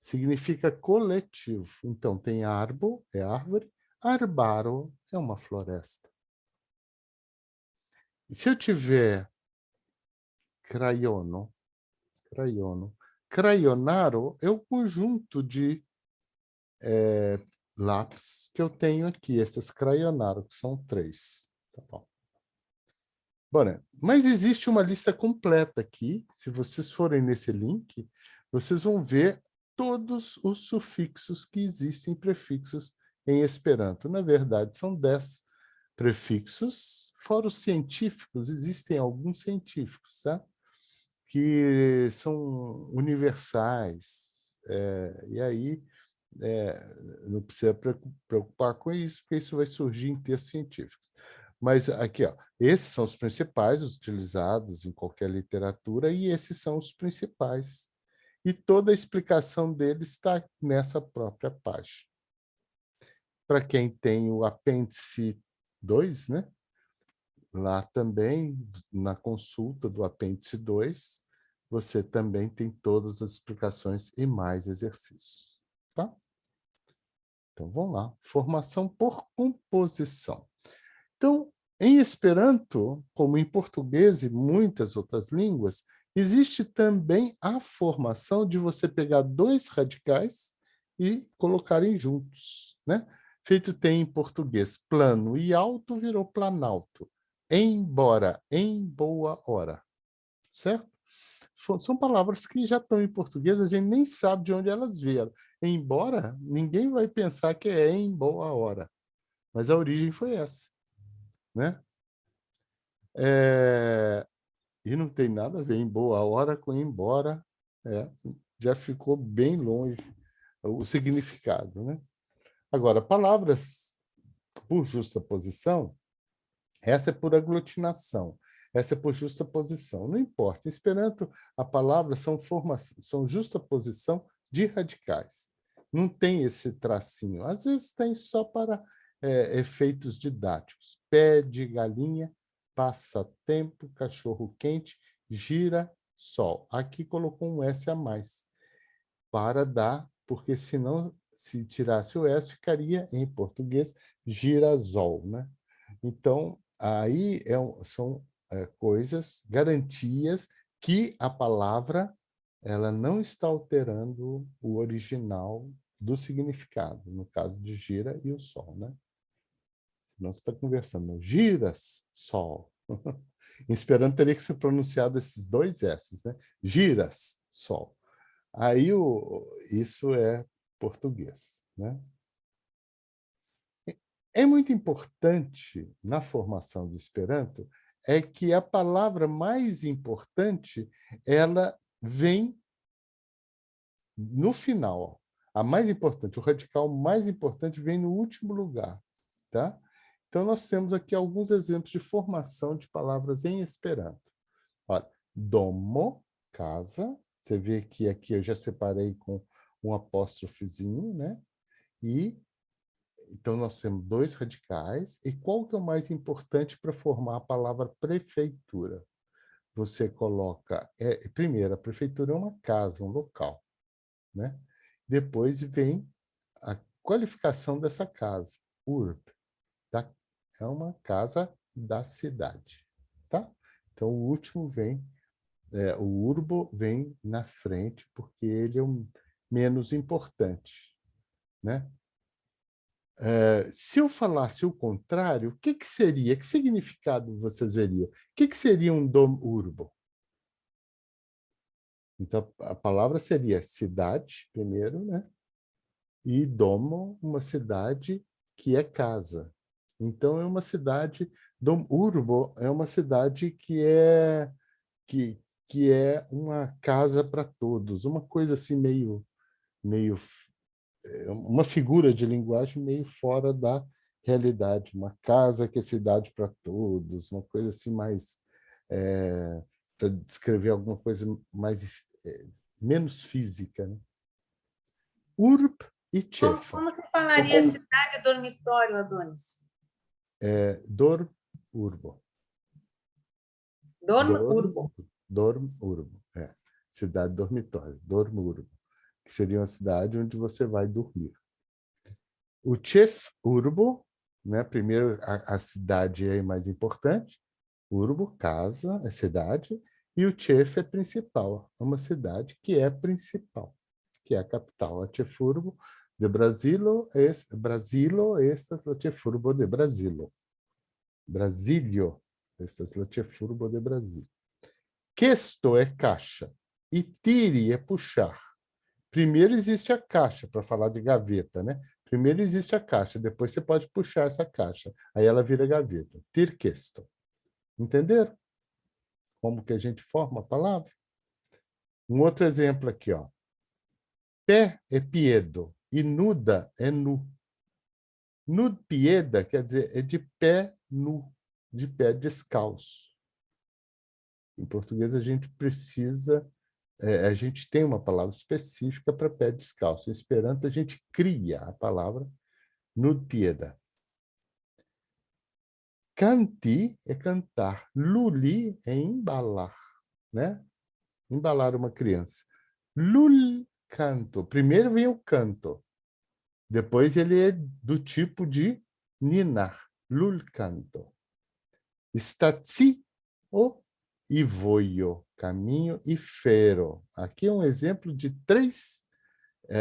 significa coletivo. Então, tem arbo, é árvore, arbaro é uma floresta. E se eu tiver crayono, crayonaro é o conjunto de lápis que eu tenho aqui, esses crayonaro, que são 3. Tá bom. Bom, né? Mas existe uma lista completa aqui. Se vocês forem nesse link, vocês vão ver todos os sufixos que existem, prefixos em Esperanto. Na verdade, são 10 prefixos, fora os científicos, existem alguns científicos, tá? Que são universais. E aí, não precisa preocupar com isso, porque isso vai surgir em textos científicos. Mas aqui, ó, esses são os principais utilizados em qualquer literatura e esses são os principais. E toda a explicação deles está nessa própria página. Para quem tem o apêndice 2, né? Lá também, na consulta do apêndice 2, você também tem todas as explicações e mais exercícios. Tá? Então, vamos lá. Formação por composição. Então, em Esperanto, como em português e muitas outras línguas, existe também a formação de você pegar 2 radicais e colocarem juntos, né? Feito tem em português plano e alto virou planalto. Embora, em boa hora. Certo? São palavras que já estão em português, a gente nem sabe de onde elas vieram. Embora, ninguém vai pensar que é em boa hora. Mas a origem foi essa. Né? E não tem nada a ver em boa hora com embora. Já ficou bem longe o significado. Né? Agora, palavras por justa posição, essa é por aglutinação, essa é por justa posição. Não importa. Em Esperanto, a palavra são justa posição de radicais. Não tem esse tracinho. Às vezes tem só para efeitos didáticos. Pé de galinha, passatempo, cachorro quente, gira, sol. Aqui colocou um S a mais para dar, porque senão, se tirasse o S, ficaria em português girasol, né? Então, aí são coisas, garantias que a palavra ela não está alterando o original do significado, no caso de gira e o sol, né? Senão você está conversando, giras, sol. Em esperanto teria que ser pronunciado esses dois S's, né? Giras, sol. Aí isso é português, né? É muito importante na formação do Esperanto é que a palavra mais importante ela vem no final. A mais importante, o radical mais importante vem no último lugar, tá? Então nós temos aqui alguns exemplos de formação de palavras em Esperanto. Olha, domo, casa. Você vê que aqui eu já separei com um apóstrofozinho, né? E então nós temos dois radicais. E qual que é o mais importante para formar a palavra prefeitura? Você coloca, primeiro, a prefeitura é uma casa, um local, né? Depois vem a qualificação dessa casa, urb, tá? É uma casa da cidade, tá? Então o último vem, o urbo vem na frente, porque ele é o menos importante, né? Se eu falasse o contrário, o que, que seria? Que significado vocês veriam? O que, que seria um dom urbo? Então, a palavra seria cidade, primeiro, né? E domo, uma cidade que é casa. Então, é uma cidade... Dom urbo é uma cidade que é uma casa para todos, uma coisa assim meio uma figura de linguagem meio fora da realidade, uma casa que é cidade para todos, uma coisa assim mais para descrever alguma coisa mais menos física, né? Urb e Cefa. Como se falaria cidade dormitório, Adonis? Dorm urbo. Dorm-urbo. Dorm urbo. Cidade dormitório. Dorm urbo. Que seria uma cidade onde você vai dormir. O Cef urbo, né? Primeiro a cidade é mais importante. Urbo, casa, é cidade. E o Cef é principal. É uma cidade que é principal, que é a capital. A Cefurbo de Brasilo, estas la Cefurbo de Brasilo. Brasílio, estas la Cefurbo de Brasília. Questo é caixa. E tiri é puxar. Primeiro existe a caixa, para falar de gaveta, né? Primeiro existe a caixa, depois você pode puxar essa caixa. Aí ela vira gaveta. Tir questo. Entenderam? Como que a gente forma a palavra? Um outro exemplo aqui, ó. Pé é piedo e nuda é nu. Nud pieda quer dizer é de pé nu, de pé descalço. Em português a gente precisa, a gente tem uma palavra específica para pé descalço. Em Esperanto a gente cria a palavra nud pieda. Canti é cantar, luli é embalar, né? Embalar uma criança. Lul canto. Primeiro vem o canto. Depois ele é do tipo de ninar. Lul canto. Stazi o ivoio. Caminho e fero. Aqui é um exemplo de 3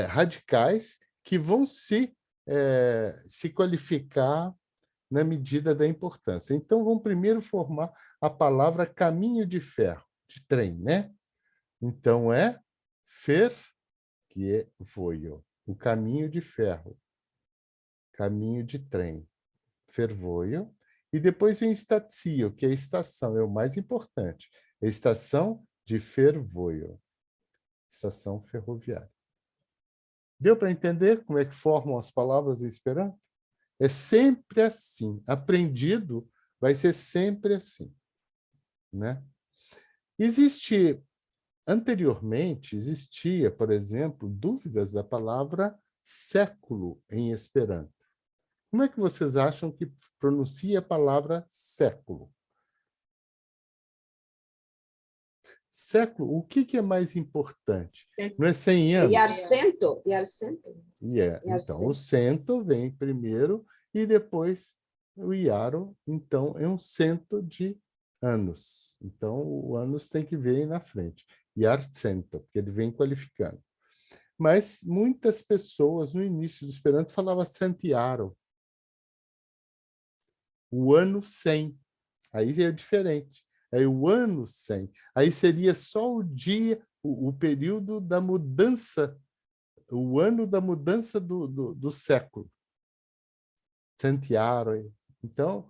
radicais que vão se qualificar na medida da importância. Então, vamos primeiro formar a palavra caminho de ferro, de trem, né? Então, é fer, que é voio, o caminho de ferro, caminho de trem, fervoio. E depois vem estacio, que é a estação, é o mais importante. É a estação de fervoio, estação ferroviária. Deu para entender como é que formam as palavras em Esperanto? É sempre assim. Aprendido vai ser sempre assim, né? Anteriormente, existia, por exemplo, dúvidas da palavra século em Esperanto. Como é que vocês acham que pronuncia a palavra século? Século, o que é mais importante? Não é 100 anos? Yarcento. Então, o cento vem primeiro e depois o iaro, então, é um cento de anos. Então, o anos tem que vir na frente. Yarcento, porque ele vem qualificando. Mas muitas pessoas, no início do Esperanto, falavam centiaro. O ano 100. Aí é diferente. É o ano 100. Aí seria só o dia, o período da mudança, o ano da mudança do século. Centiaro. Então,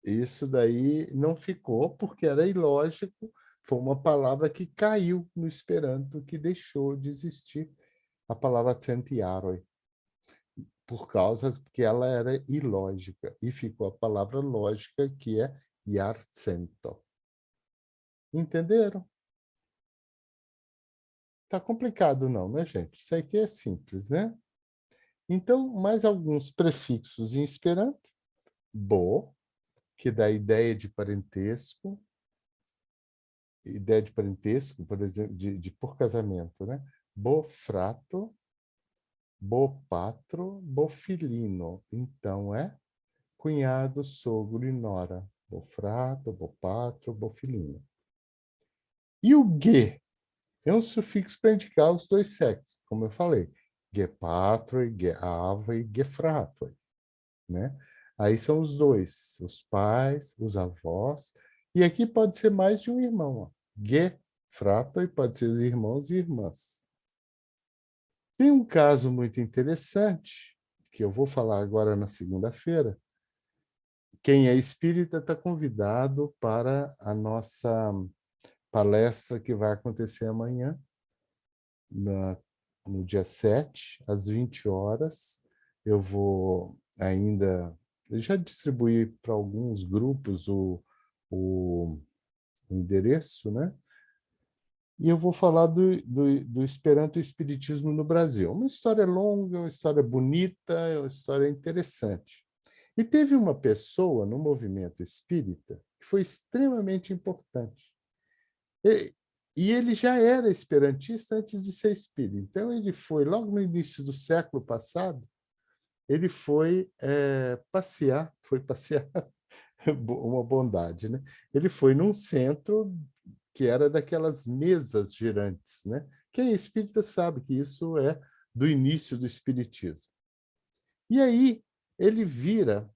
isso daí não ficou, porque era ilógico, foi uma palavra que caiu no Esperanto, que deixou de existir a palavra centiaro, porque ela era ilógica, e ficou a palavra lógica, que é yarcento. Entenderam? Tá complicado não, né, gente? Isso aqui é simples, né? Então, mais alguns prefixos em Esperanto. Bo, que dá ideia de parentesco, por exemplo, de por casamento, né? Bo frato, bo patro, bo filino. Então, é cunhado, sogro e nora. Bo frato, bo patro, bo filino. E o ge é um sufixo para indicar os dois sexos, como eu falei. Ge patro, ge avo e ge frato, né? Aí são os dois, os pais, os avós. E aqui pode ser mais de um irmão. Ó. Ge frato e pode ser os irmãos e irmãs. Tem um caso muito interessante, que eu vou falar agora na segunda-feira. Quem é espírita está convidado para a nossa palestra que vai acontecer amanhã, no dia 7, às 20 horas. Eu vou ainda... Eu já distribuí para alguns grupos o endereço, né? E eu vou falar do Esperanto e Espiritismo no Brasil. Uma história longa, uma história bonita, uma história interessante. E teve uma pessoa no movimento espírita que foi extremamente importante. E ele já era esperantista antes de ser espírita. Então, ele foi, logo no início do século passado, ele foi passear, uma bondade, né? Ele foi num centro que era daquelas mesas girantes, né? Quem é espírita sabe que isso é do início do espiritismo. E aí ele vira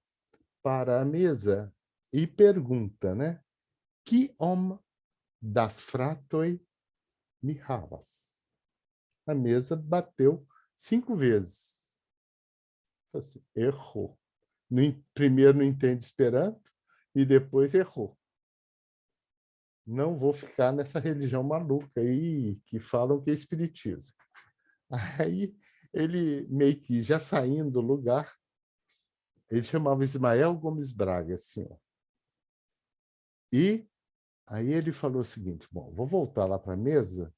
para a mesa e pergunta, né? Qui om da fratoi mi havas? A mesa bateu 5 vezes. Assim, errou. Primeiro não entende Esperanto e depois errou. Não vou ficar nessa religião maluca aí que falam que é espiritismo. Aí ele meio que já saindo do lugar, ele chamava Ismael Gomes Braga, assim, ó. E aí ele falou o seguinte, bom, vou voltar lá para a mesa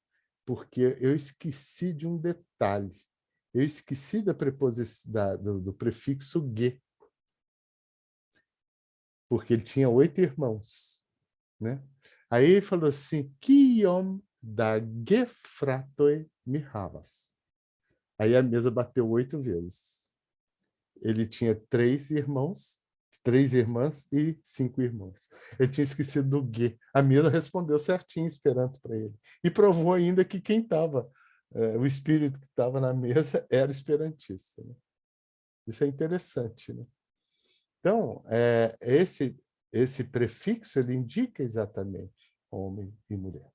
porque eu esqueci de um detalhe. Eu esqueci da preposição, do prefixo ge, porque ele tinha 8 irmãos, né? Aí ele falou assim, Kiom da gefratoi mi havas. Aí a mesa bateu 8 vezes. Ele tinha 3 irmãos, 3 irmãs e 5 irmãos. Ele tinha esquecido do ge. A mesa respondeu certinho, Esperanto para ele. E provou ainda que quem estava, o espírito que estava na mesa era esperantista. Né? Isso é interessante, né? Então, esse prefixo ele indica exatamente homem e mulher.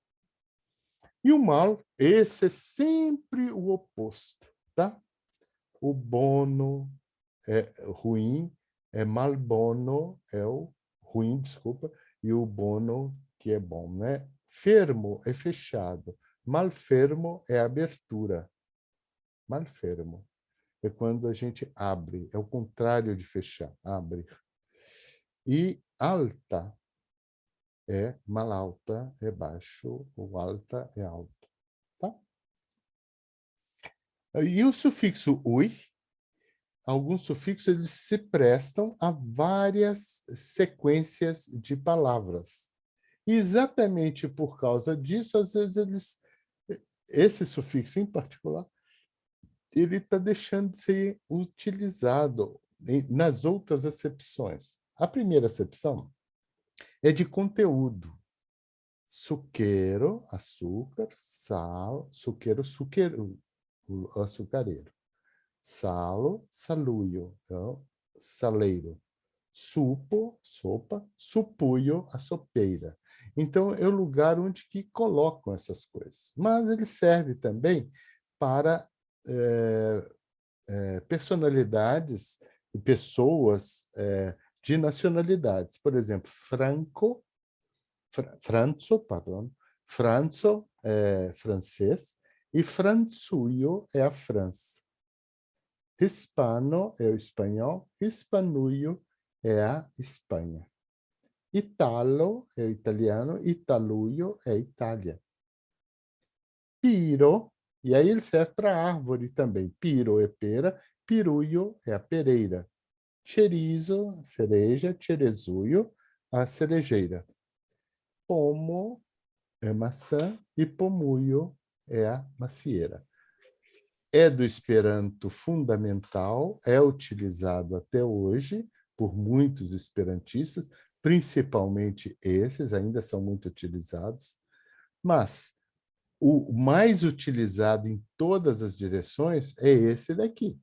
E o mal, esse é sempre o oposto, tá? O bono é ruim, malbono é o ruim, desculpa, e o bono que é bom, né? Fermo é fechado, malfermo é abertura. Malfermo é quando a gente abre, é o contrário de fechar, abre. E alta é malalta, é baixo, o alta é alto. Tá? E o sufixo ui, alguns sufixos eles se prestam a várias sequências de palavras. E exatamente por causa disso, às vezes esse sufixo em particular, ele está deixando de ser utilizado nas outras acepções. A primeira acepção é de conteúdo. Suqueiro, açúcar, sal, suqueiro, suqueiro, o açucareiro. Salo, saluio, então, saleiro. Supo, sopa, supuio, a sopeira. Então, é o lugar onde que colocam essas coisas. Mas ele serve também para personalidades e pessoas de nacionalidades. Por exemplo, Franzo é francês e Franzuio é a França. Hispano é o espanhol, Hispanuio é a Espanha. Italo é o italiano, Italuio é a Itália. Piro, e aí ele serve para árvore também. Piro é pera, piruio é a pereira. Cherizo, cereja, cerezuio, a cerejeira. Pomo é maçã e pomuio é a macieira. É do Esperanto fundamental, é utilizado até hoje por muitos esperantistas, principalmente esses, ainda são muito utilizados, mas o mais utilizado em todas as direções é esse daqui.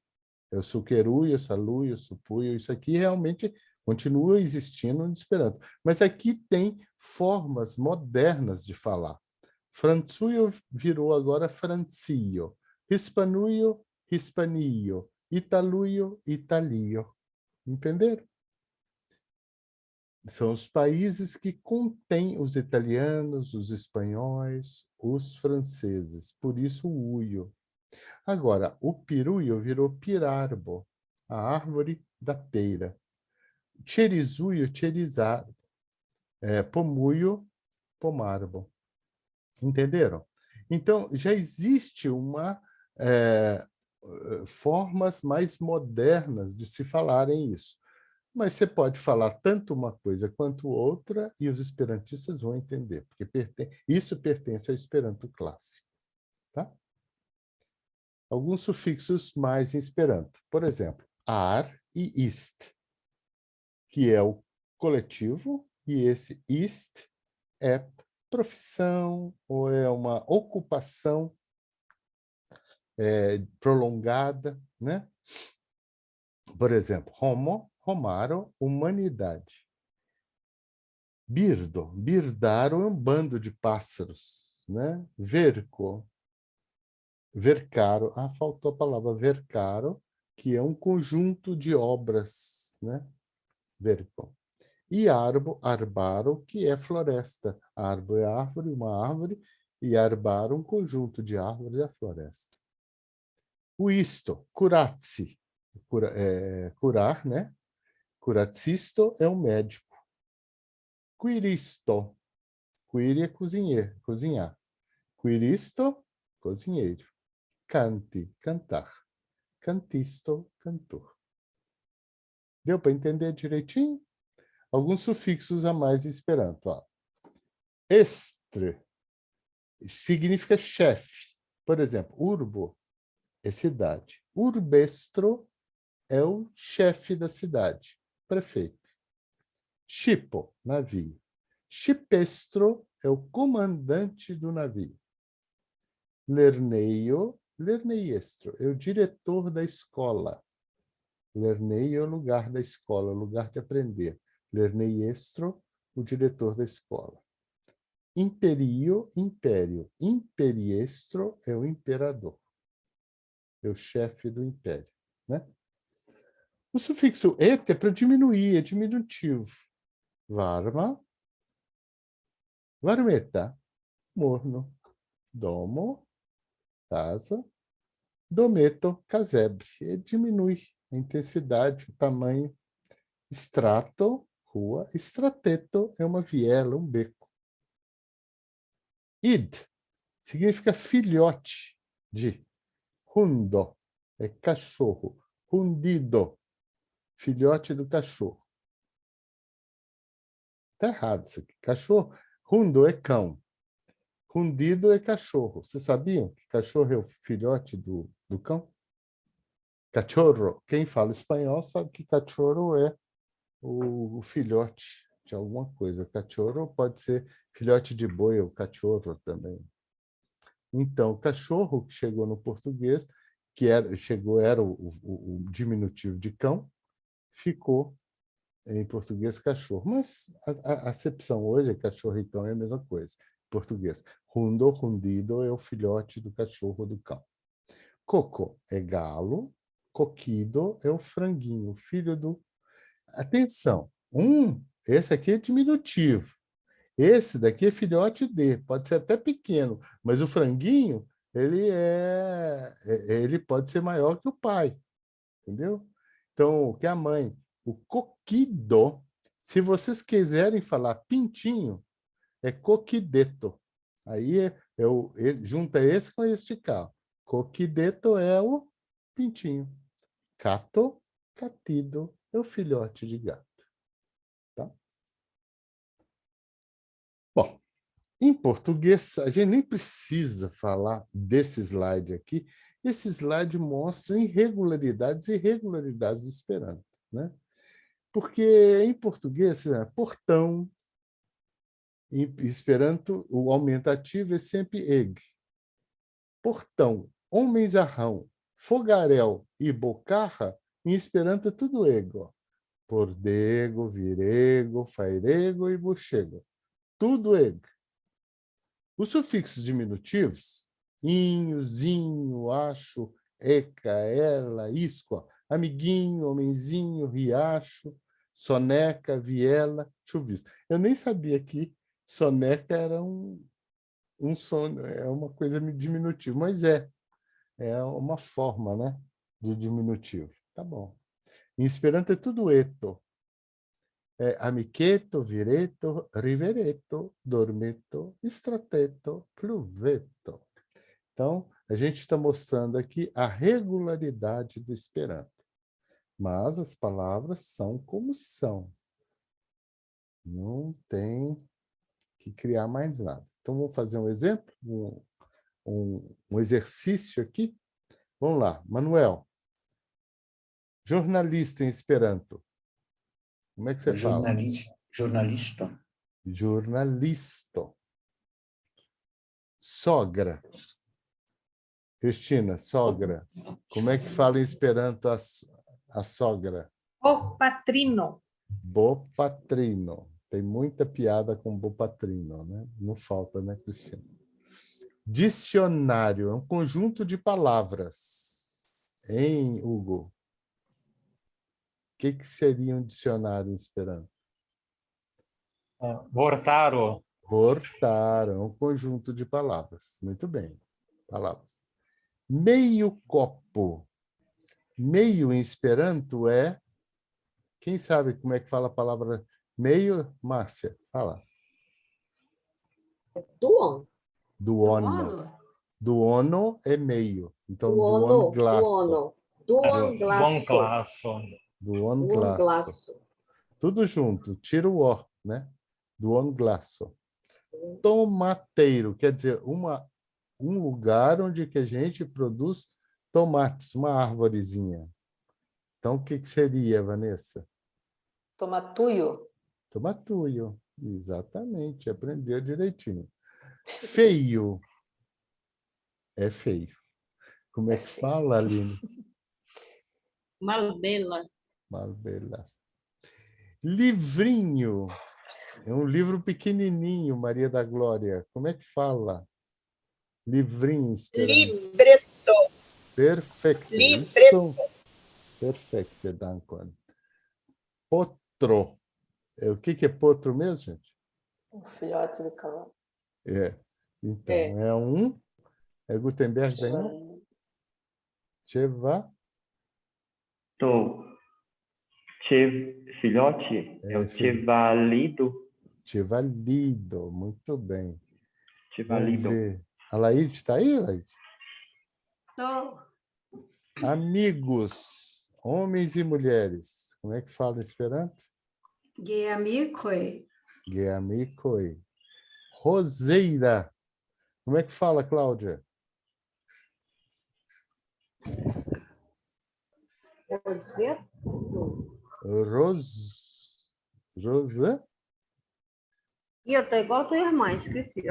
É o suqueruio, o saluio, o supuio, isso aqui realmente continua existindo no Esperanto. Mas aqui tem formas modernas de falar. Franzuio virou agora francio. Hispanuio, hispanio. Italuio, italio. Entenderam? São os países que contêm os italianos, os espanhóis, os franceses. Por isso o uio. Agora, o piruio virou pirarbo, a árvore da peira. Cherizuio, cherizar. Pomuio, pomarbo. Entenderam? Então, já existe formas mais modernas de se falarem isso. Mas você pode falar tanto uma coisa quanto outra e os esperantistas vão entender, porque isso pertence ao Esperanto clássico. Tá? Alguns sufixos mais em Esperanto. Por exemplo, ar e ist, que é o coletivo, e esse ist é profissão ou é uma ocupação prolongada, né? Por exemplo, homo, homaro, humanidade. Birdo, birdaro é um bando de pássaros, né? Verco, vercaro, faltou a palavra vercaro, que é um conjunto de obras, né? Verco. E arbo, arbaro, que é floresta. Arbo é árvore, uma árvore, e arbaro, um conjunto de árvores, é a floresta. O isto, curatsi, curar, né? Curatsisto é um médico. Quiristo, quiri é cozinheiro, cozinhar. Quiristo, cozinheiro. Canti, cantar. Cantisto, cantor. Deu para entender direitinho? Alguns sufixos a mais em Esperanto. Ó. Estre significa chefe. Por exemplo, urbo é cidade. Urbestro é o chefe da cidade, prefeito. Shipo, navio. Shipestro é o comandante do navio. Lerneio, lerneiestro, é o diretor da escola. Lerneio é o lugar da escola, o lugar de aprender. Lerneiestro, o diretor da escola. Imperio, império. Imperiestro é o imperador. É o chefe do império. Né? O sufixo et é para diminuir, é diminutivo. Varma, varmeta, morno. Domo, casa. Dometo, casebre. Ele diminui a intensidade, o tamanho. Strato, rua. Strateto é uma viela, um beco. Id significa filhote de. Hundo é cachorro. Hundido, filhote do cachorro. Está errado isso aqui. Cachorro, Rundo é cão. Rundido é cachorro. Vocês sabiam que cachorro é o filhote do cão? Cachorro. Quem fala espanhol sabe que cachorro é o filhote de alguma coisa. Cachorro pode ser filhote de boi ou cachorro também. Então, o cachorro que chegou no português, era o diminutivo de cão, ficou em português cachorro. Mas a acepção hoje é cachorro e cão é a mesma coisa. Português. Rundo, rundido é o filhote do cachorro do cão. Coco é galo. Coquido é o franguinho, filho do... Atenção, esse aqui é diminutivo. Esse daqui é filhote de, pode ser até pequeno, mas o franguinho, ele pode ser maior que o pai, entendeu? Então, o que é a mãe? O coquido, se vocês quiserem falar pintinho, é coquideto. Aí junta esse com este cá. Coquideto é o pintinho. Cato, catido, é o filhote de gato. Tá? Bom, em português, a gente nem precisa falar desse slide aqui. Esse slide mostra irregularidades e irregularidades do Esperanto, né? Porque em português, portão, em Esperanto, o aumentativo é sempre eg. Portão, homenzarrão, fogaréu e bocarra, em Esperanto é tudo ego. Pordego, virego, fairego e buchego. Tudo ego. Os sufixos diminutivos, inho, zinho, acho, eca, ela, isco, amiguinho, homenzinho, riacho, soneca, viela, chuvisco. Eu nem sabia que soneca era um sono, é uma coisa diminutiva, mas é uma forma, né, de diminutivo. Tá bom. Em Esperanto é tudo eto. Amicheto, vireto, rivereto, dormeto, strateto, pluveto. Então, a gente está mostrando aqui a regularidade do Esperanto. Mas as palavras são como são. Não tem que criar mais nada. Então, vamos fazer um exemplo, um exercício aqui. Vamos lá, Manuel. Jornalista em Esperanto. Como é que você fala? Jornalista. Jornalisto. Sogra. Cristina, sogra. Como é que fala em Esperanto a sogra? Bopatrino. Bopatrino. Tem muita piada com bopatrino, né? Não falta, né, Cristina? Dicionário é um conjunto de palavras. Hein, Hugo? O que seria um dicionário em Esperanto? Vortaro. Vortaro é um conjunto de palavras. Muito bem. Palavras. Meio copo. Meio em Esperanto é... Quem sabe como é que fala a palavra meio? Márcia, fala. Duon. Duono. Duono é meio. Então, duon Duono. glasso. Duon Buon glasso. classo. Duon Duon glasso. glasso. Tudo junto. Tira o O, né? Duon glasso. Tomateiro, quer dizer, um lugar onde que a gente produz tomates, uma árvorezinha. Então, o que seria, Vanessa? Tomatuio. Tomatuio. Exatamente, aprendeu direitinho. Feio. É feio. Como é que fala, Aline? Malbela. Malbela. Livrinho. É um livro pequenininho, Maria da Glória. Como é que fala? Livrinho, Esperanto. Libreto. Perfeito. Libreto. Isso. Perfeito, Dancon. Potro. O que é potro mesmo, gente? Um filhote de cavalo. Então, é Gutenberg daí, não? Cheva. Filhote? É o chevalido. Chevalido. Muito bem. Chevalido. Vamos ver. A Laíde está aí, Laíde? Estou. Amigos, homens e mulheres. Como é que fala em Esperanto? Geamikoi. Geamikoi. Roseira. Como é que fala, Cláudia? Rosa? E eu tô igual a tua irmã, esqueci.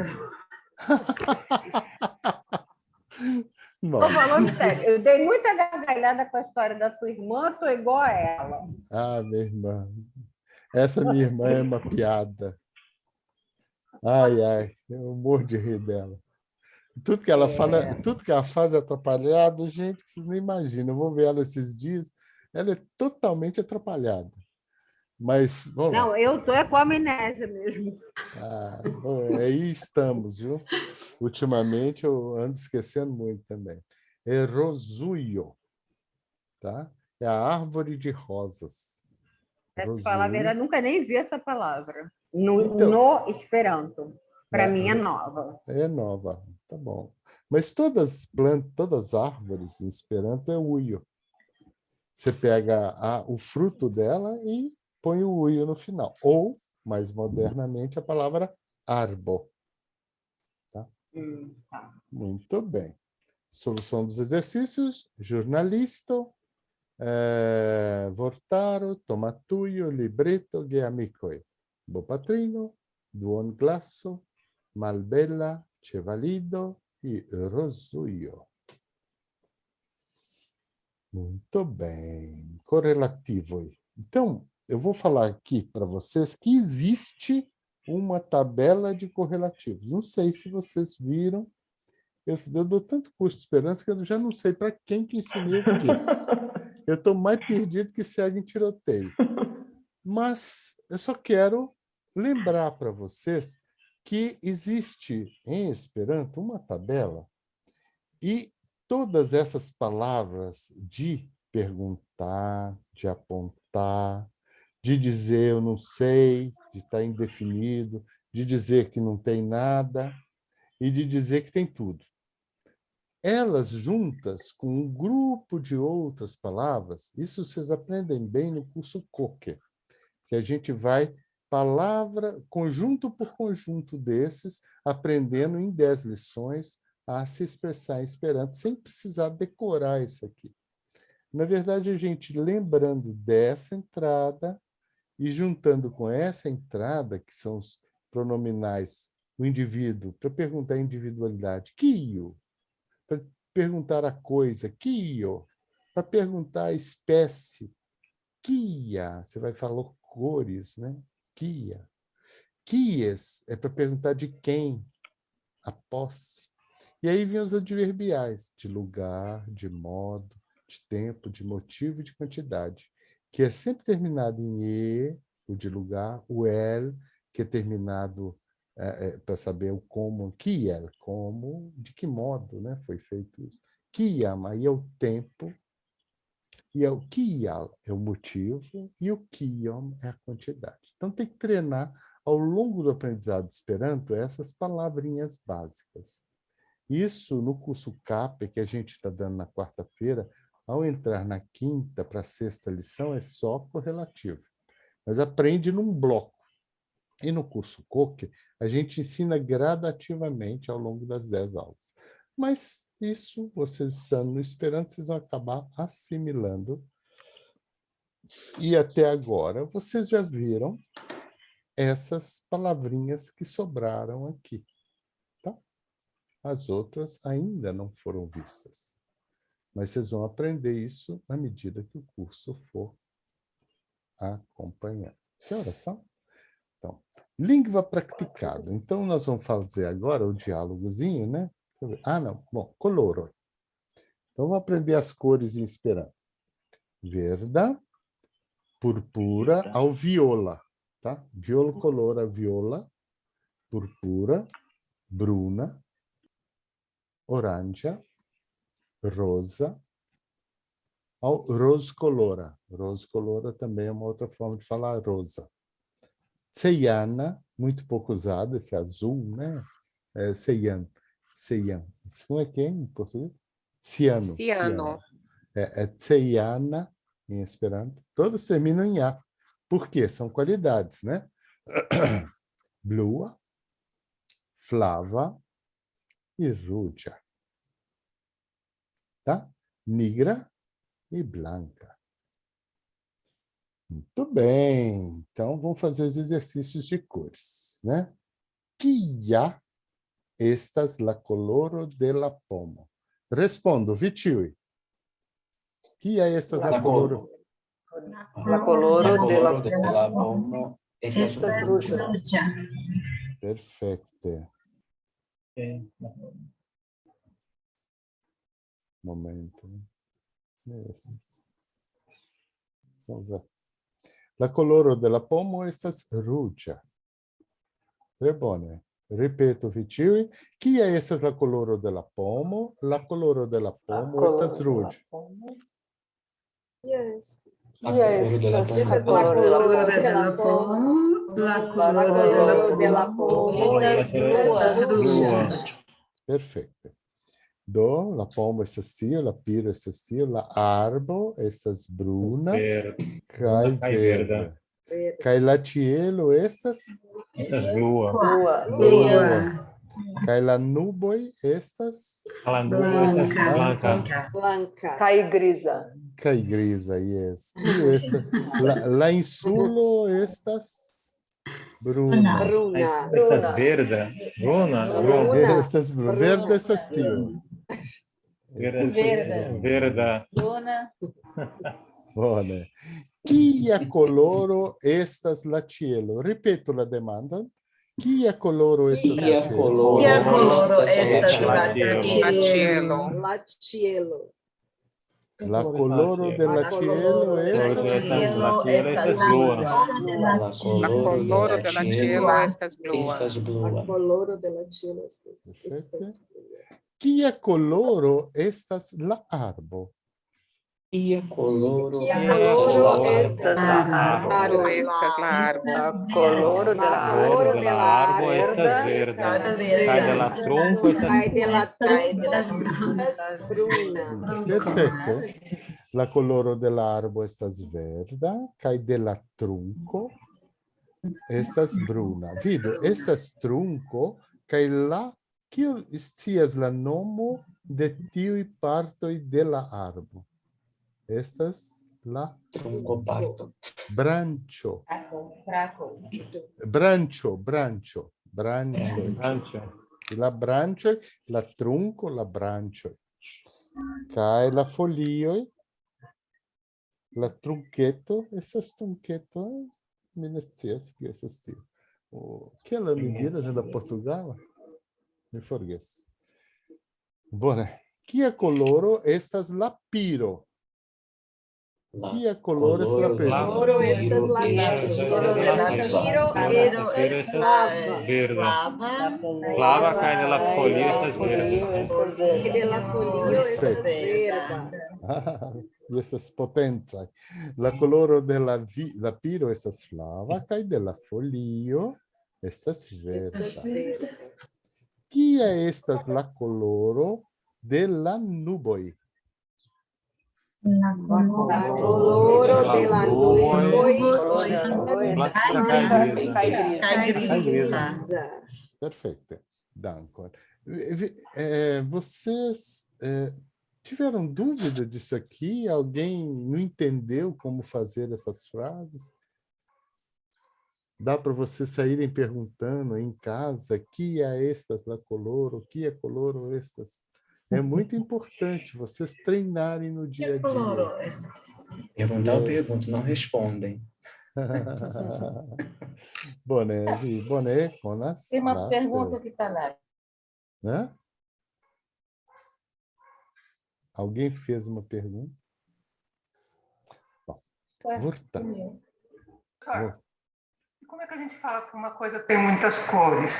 Bom, Tô falando sério, eu dei muita gargalhada com a história da tua irmã, tô igual a ela. minha irmã. Essa minha irmã é uma piada. Ai, ai, eu morro de rir dela. Tudo que ela fala, tudo que ela faz é atrapalhado, gente, que vocês nem imaginam. Eu vou ver ela esses dias, ela é totalmente atrapalhada. Mas, vamos lá. Não, eu tô com amnésia mesmo. Bom, aí estamos, viu? Ultimamente eu ando esquecendo muito também. É rosuio, tá? É a árvore de rosas. Pra te falar a verdade, nunca nem vi essa palavra. Então, No Esperanto. Para mim é nova. É nova, tá bom. Mas todas plantas, todas as árvores em Esperanto é uio. Você pega o fruto dela e põe o uio no final. Ou, mais modernamente, a palavra arbo. Tá? Tá. Muito bem. Solução dos exercícios: jornalisto, vortaro, tomatuio, libretto, geamicoi. Bopatrino, duon glasso, malbella, cevalido e rosuio. Muito bem. Correlativo. Então, eu vou falar aqui para vocês que existe uma tabela de correlativos. Não sei se vocês viram. Eu dou tanto curso de esperança que eu já não sei para quem que ensinei o quê. Eu estou mais perdido que segue em tiroteio. Mas eu só quero lembrar para vocês que existe em Esperanto uma tabela e todas essas palavras de perguntar, de apontar, de dizer eu não sei, de estar indefinido, de dizer que não tem nada e de dizer que tem tudo. Elas juntas com um grupo de outras palavras, isso vocês aprendem bem no curso Cocker, que a gente vai palavra, conjunto por conjunto desses, aprendendo em 10 lições a se expressar em Esperanto, sem precisar decorar isso aqui. Na verdade, a gente lembrando dessa entrada e juntando com essa entrada, que são os pronominais, o indivíduo, para perguntar a individualidade, kio, para perguntar a coisa, kio, para perguntar a espécie, kia, você vai falar cores, né? Kia. Kies é para perguntar de quem, a posse. E aí vem os adverbiais, de lugar, de modo, de tempo, de motivo e de quantidade, que é sempre terminado em e, o de lugar, o el, que é terminado para saber o como, kiel, como, de que modo, né, foi feito isso. Kiam, aí é o tempo, e é o kial é o motivo, e o kiom é a quantidade. Então tem que treinar ao longo do aprendizado de Esperanto essas palavrinhas básicas. Isso no curso CAP, que a gente está dando na quarta-feira, ao entrar na quinta para a sexta lição, é só correlativo. Mas aprende num bloco. E no curso COC, a gente ensina gradativamente ao longo das 10 aulas. Mas isso, vocês estando no Esperanto, vocês vão acabar assimilando. E até agora, vocês já viram essas palavrinhas que sobraram aqui. Tá? As outras ainda não foram vistas. Mas vocês vão aprender isso na medida que o curso for acompanhando. Que horas são? Então, língua praticada. Então, nós vamos fazer agora o diálogozinho, né? Não. Bom, coloro. Então, vamos aprender as cores em Esperanto. Verda, purpura ao viola, tá? Violo colora, viola, purpura, bruna, oranja, rosa, ao roscolora. Roscolora também é uma outra forma de falar rosa. Ceiana, muito pouco usado, esse azul, né? Ceian. Como é que é em português? Ciano. Ciano. É ceiana, em Esperanto. Todos terminam em A. Por quê? São qualidades, né? Blua, flava e ruja. Tá? Negra e branca. Muito bem. Então, vamos fazer os exercícios de cores, né? Quia estas la coloro de la pomo? Respondo, Vitiui. Quia estas la coloro? La coloro de la de la pomo estas estas ruĝa. ruĝa. Perfecto. Momento. Estas. Vamos ver. La coloro de la pomo estas ruĝa. Tre bone. Ripeto, Vitiui. Quia estas la coloro de la pomo? La coloro de la pomo estas ruĝa. Kia estas la color coloro de la pomo, la color de la pomo estas ruĝa. Perfecto. Do, la pomo estas tio, la piro estas tio, la arbo estas bruna kaj verda. Kaj la ĉielo estas blua. kaj la nuboj estas Blanca. Blanca. Kaj griza. kaj griza, yes. Kio estas? La insulo estas bruna. Bruna. Estas verda, bruna, Bruna. Estas bruna. Verda estas tio. Estas verda. bone. Kia coloro estas la cielo? Ripeto la demandon. Kia coloro estas la cielo? Kia coloro estas la cielo? La cielo. La coloro de la cielo estas blua. La coloro de la cielo estas blua. La coloro de la cielo Perfecto. estas Kia coloro estas la arbo? Kia coloro estas la arbo. La coloro de la Coloro de la arbo estas verda. verda. Kaj de la tronco estas Kaj de la estas bruna. Perfecto. La coloro de la arbo estas verda, kaj de la trunco estas bruna. Vidu, estas trunco, kaj la, kiel scias la nomo de tiuj partoj de la arbo? Estas la tronco parto. branĉo. Branĉo. La branĉoj, la trunco, la branĉoj. Kaj la folioj, la trunketo, estas trunketo, mi ne scias kio estas tio. Kiel mi diras en la portugala? Mi forgesis. Bone. Kia coloro estas la piro? Kia coloro estas la piro? Coloro estas la coloro de la piro estas flava. flava, kaj de la folio estas verda. de la folio estas verda. E essas potenza. La coloro de la piro estas flava, kaj de la folio estas verda. Kia estas la coloro de la nuboj? La coloro de la nuboj Kaj griza. Perfeito. Dankon. Vocês tiveram dúvida disso aqui? Alguém não entendeu como fazer essas frases? Dá para vocês saírem perguntando em casa, kia estas la coloro, kia coloro estas? É muito importante vocês treinarem no dia a dia. Perguntar, eu pergunto, não respondem. Boné, boné, conas. Tem uma pergunta que está lá. Né? Alguém fez uma pergunta? Bom, voltar. Cara, como é que a gente fala que uma coisa tem muitas cores?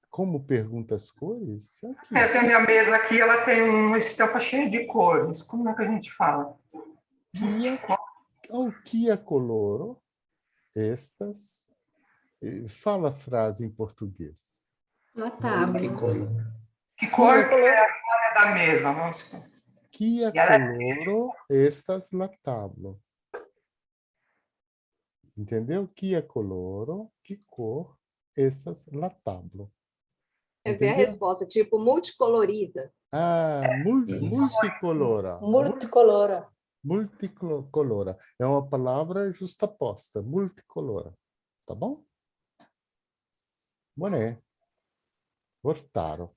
Como pergunta as cores? Essa é a minha mesa aqui, ela tem uma estampa cheia de cores. Como é que a gente fala? Kia coloro estas? Fala a frase em português. La tábua. Que cor é a cor da mesa? Vamos supor. Kia coloro estas la tablo? Entendeu? Kia coloro, que cor estas la tablo. Eu vi a Entendeu? resposta, tipo, multicolorida. Ah, multicolora. Multicolora. Multicolora. É uma palavra justaposta. Multicolora. Tá bom? Boné. Portaro.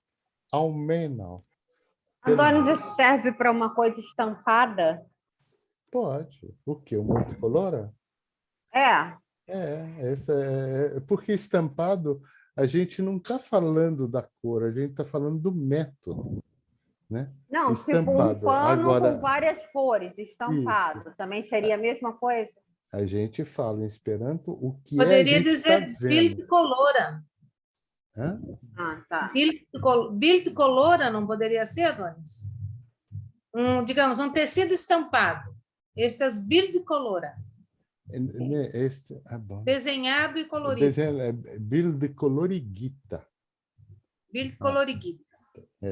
Almeno. Antônio, isso serve para uma coisa estampada? Pode. O quê? O multicolora? É. Porque estampado, a gente não está falando da cor, a gente está falando do método, né? Não, tipo um Estampado. pano Agora, com várias cores, estampado. Também seria a mesma coisa? a gente fala em Esperanto o que Poderia a gente está dizer vendo. bilcolora. Hã? Ah, tá. Bilcolora não poderia ser, Adonis? Digamos, um tecido estampado. Estas bilcolora. Bom. Desenhado e colorido. Bild coloriguita. Bilcoloriguita.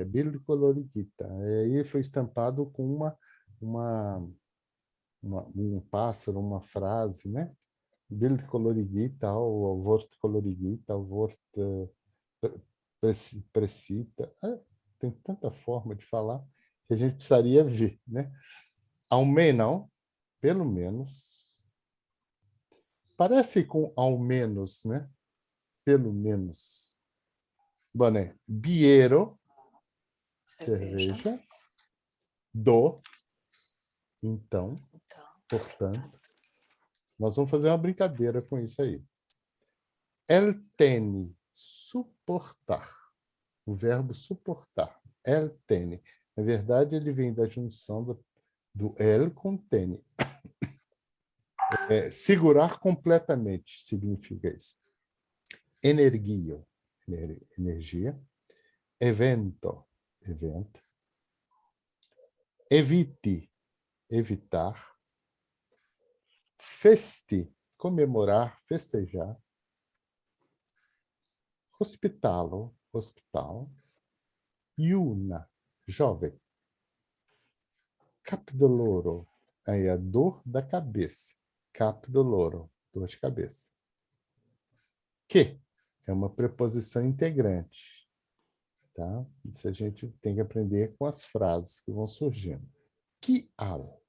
Bild coloriguita. Aí foi estampado com um pássaro, uma frase, né? Bild coloriguita, ou vort coloriguita, ou vort precita. Tem tanta forma de falar que a gente precisaria ver, né? Almeno, pelo menos. Parece com ao menos, né? Pelo menos. Boné. Biero, cerveja. Do, então, portanto. Nós vamos fazer uma brincadeira com isso aí. El tene, suportar. O verbo suportar. El tene. Na verdade, ele vem da junção do el com tene. Segurar completamente significa isso. Energia, energia. Evento, evento. Evite, evitar. Festi, comemorar, festejar. Hospitalo, hospital. Iuna, jovem. Capdoloro, aí a dor da cabeça. Capdoloro, dor de cabeça. Que é uma preposição integrante. Tá? Isso a gente tem que aprender com as frases que vão surgindo. Que al.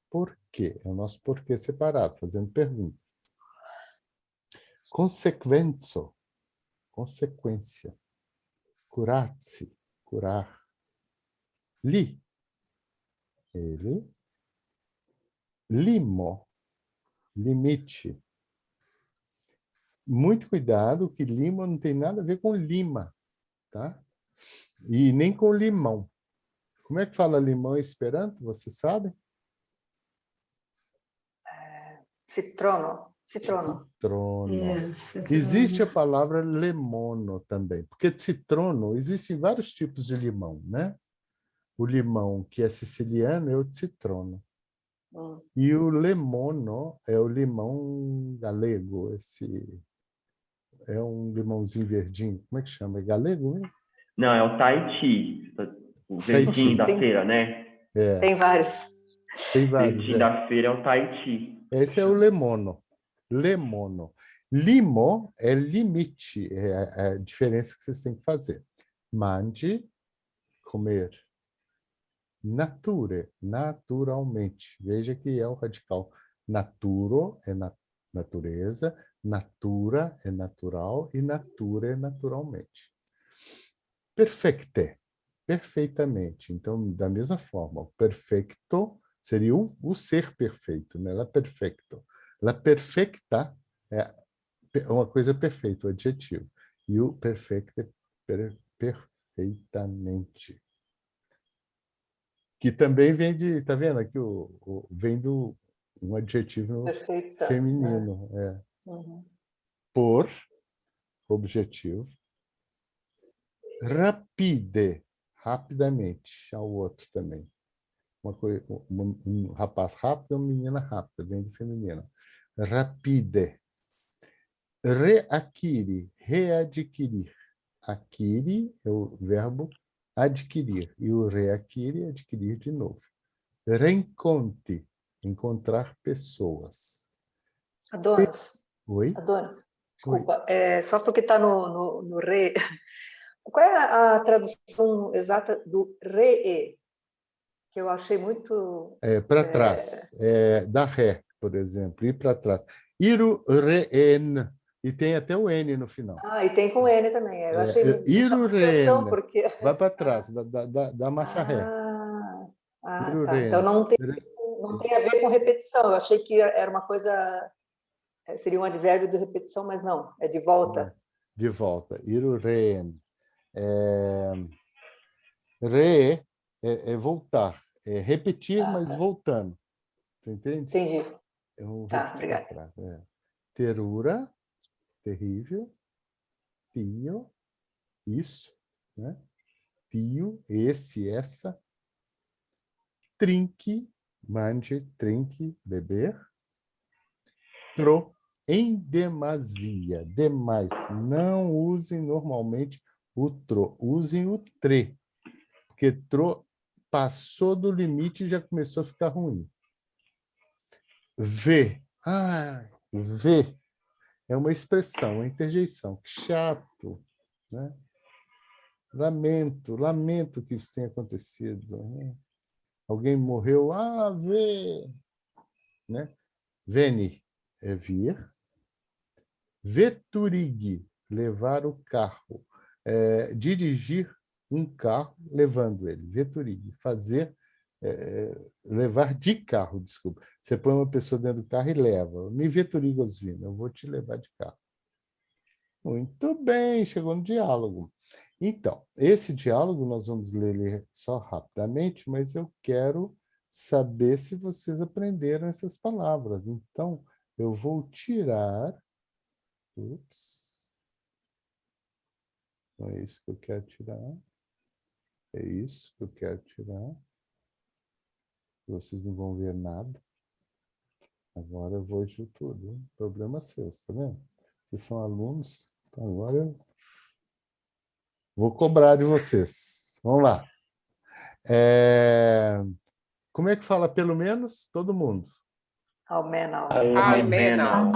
Por quê? É o nosso porquê separado, fazendo perguntas. Consequenzo, consequência. Curar-se, curar. Li, ele. Limo, limite. Muito cuidado que limo não tem nada a ver com lima, tá? E nem com limão. Como é que fala limão em Esperanto? Você sabe? Citrono. Citrono. Citrono. Existe a palavra lemono também, porque citrono, existem vários tipos de limão, né? O limão que é siciliano é o citrono. E o lemono é o limão galego, é um limãozinho verdinho. Como é que chama? É galego mesmo? Não, é o Tahiti, o verdinho da feira, né? Tem vários. Tem O vários. verdinho da feira é o Tahiti. Esse é o lemono. Lemono. Limo é limite, é a diferença que vocês têm que fazer. Mangi, comer. Nature, naturalmente. Veja que é o radical. Naturo é natureza, natura é natural e natura é naturalmente. Perfecte, perfeitamente. Então, da mesma forma, o perfecto seria o ser perfeito, né? La perfecto. La perfecta é uma coisa perfeita, o adjetivo. E o perfecto é perfeitamente. Que também vem de, tá vendo aqui, vem do um adjetivo Perfeita. feminino. Por, objetivo. Rapide, rapidamente, ao outro também. Um rapaz rápido, uma menina rápida, vem do feminino. Rapide. Readquire, readquirir. Aquire é o verbo adquirir. E o readquire é adquirir de novo. Reencontre, encontrar pessoas. Adonis. Oi? Adonis. Desculpa, só porque está no re. Qual é a tradução exata do re? Que eu achei muito... Para trás. Dá ré, por exemplo, ir para trás. Iru, re, en. E tem até o N no final. E tem com N também. Eu achei Iru, chamou re, atenção, en. porque... Vai para trás, da marcha ré. Iru, Tá. re, Então en. não tem a ver com repetição. Eu achei que era uma coisa... Seria um advérbio de repetição, mas não. É de volta. De volta. Iru, re, en. Re é voltar. É repetir, mas voltando. Você entende? Entendi. Eu Tá, repetir obrigada. para trás. Terura, terrível. Tio, isso, né? Tio, esse, essa. Trinque, mande, trinque, beber. Tro, em demasia, demais. Não usem normalmente o tro, usem o tre, porque tro passou do limite e já começou a ficar ruim. Vê, vê é uma expressão, uma interjeição. Que chato, né? Lamento que isso tenha acontecido. Né? Alguém morreu, vê, né? Veni é vir. Veturig, levar o carro. Dirigir um carro levando ele. Veturig, fazer, levar de carro, desculpa. Você põe uma pessoa dentro do carro e leva. Me veturig osvino, eu vou te levar de carro. Muito bem, chegou no diálogo. Então, esse diálogo nós vamos ler ele só rapidamente, mas eu quero saber se vocês aprenderam essas palavras. Então, eu vou tirar... Ups. Não é isso que eu quero tirar. É isso que eu quero tirar. Vocês não vão ver nada. Agora eu vou isso tudo. Problema seu, tá vendo? Vocês são alunos, então agora eu vou cobrar de vocês. Vamos lá. Como é que fala pelo menos? Todo mundo. Almenal. Almenal.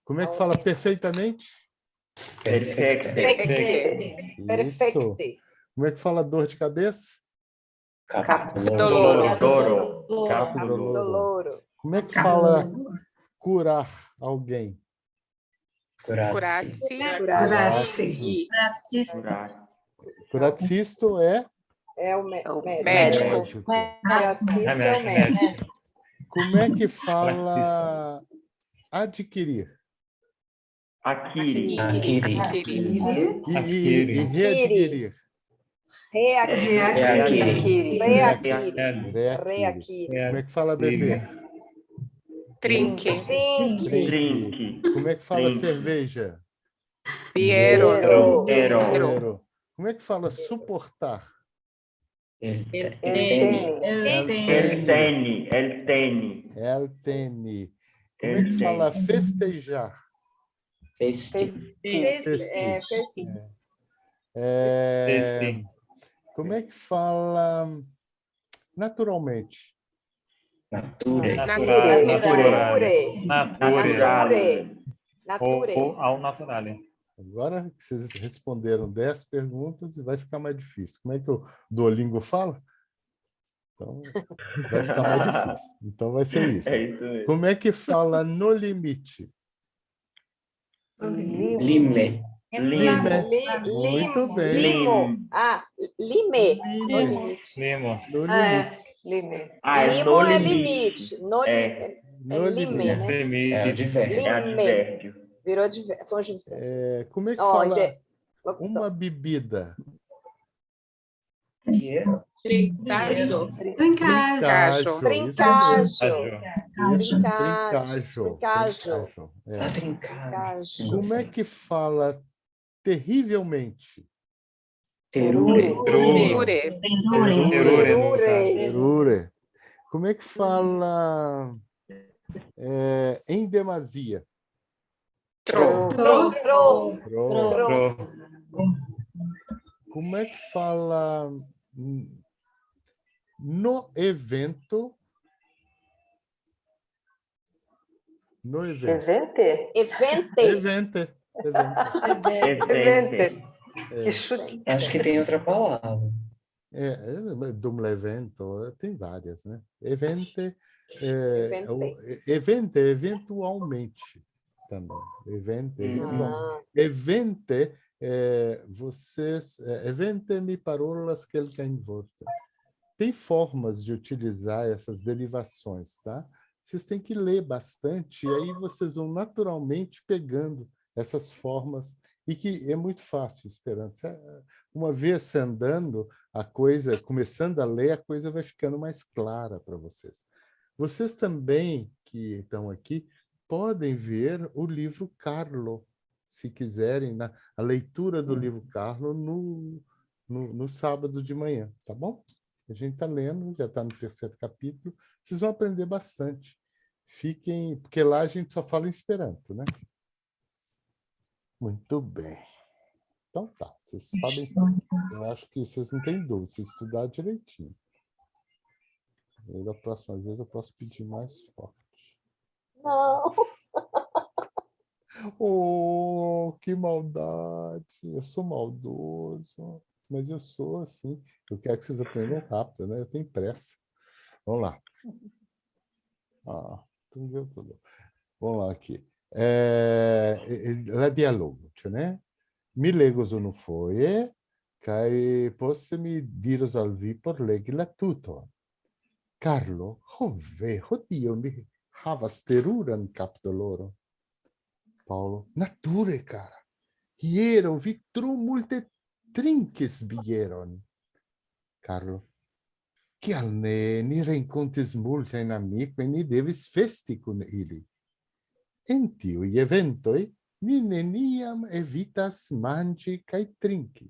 Como é que fala perfeitamente? Perfeito. Isso. Como é que fala dor de cabeça? Doloro. Capo doloro. Como é que fala curar alguém? Curati. Curacisto é? É o Médico. médico. Curacisto é o médico. Como é que fala adquirir? Aqui. E readquirir? Readquire. Readquirir. Como é que fala beber? Trinque. Drink. Como é que fala cerveja? Biero. Beiro. Como é que fala suportar? El teni. Como é que fala festejar? Como é que fala naturalmente? Ou ao naturale. Agora que vocês responderam 10 perguntas, vai ficar mais difícil. Como é que o Duolingo fala? Então, vai ficar mais difícil. Então, vai ser isso. É isso mesmo. Como é que fala no limite? Lime. Muito bem. Limo. Lime. Limo. No limite. Lime. Limo é limite. No Lime, limite. né? É advérbio. Virou de conjunção. Como é que Ó, fala opção. uma bebida? Trincajo. Trincajo. Trincajo. Como é que fala terrivelmente? Terure. Terure. Como é que fala em demasia? Tro. Tro. Como é que fala no evento No evento. Evente? Evente. Evente. Evente. Que chute. Acho que tem outra palavra. Dum evento, tem várias, né? Evente, eventualmente também. Evente, evente-me parolas quelquem volta. Tem formas de utilizar essas derivações, tá? Vocês têm que ler bastante, e aí vocês vão naturalmente pegando essas formas, e que é muito fácil, Esperanto. Uma vez andando, a coisa, começando a ler, a coisa vai ficando mais clara para vocês. Vocês também, que estão aqui, podem ver o livro Carlo, se quiserem, a leitura do livro Carlo no sábado de manhã, tá bom? A gente está lendo, já está no 3º capítulo, vocês vão aprender bastante. Fiquem, porque lá a gente só fala em Esperanto, né? Muito bem. Então tá, vocês sabem, eu acho que vocês não têm dúvida, se estudar direitinho. E da próxima vez eu posso pedir mais forte. Não. Oh, que maldade! Eu sou maldoso, mas eu sou assim. Eu quero que vocês aprendam rápido, né? Eu tenho pressa. Vamos lá. Tudo. Vamos lá aqui. La dialogo, né? Mi lego sono foje, kaj poste mi diros al vi por legi la tuton. Carlo, ve, hodiaŭ mi havas teruran kapdoloron. Paulo, nature, cara. Hieraŭ vi tro multe trinkis bieron. Carlo, kial ne ni renkontis multajn amikojn, ni devis festi kun ili. En tiuj eventoj ni neniam evitas manĝi kaj trinki.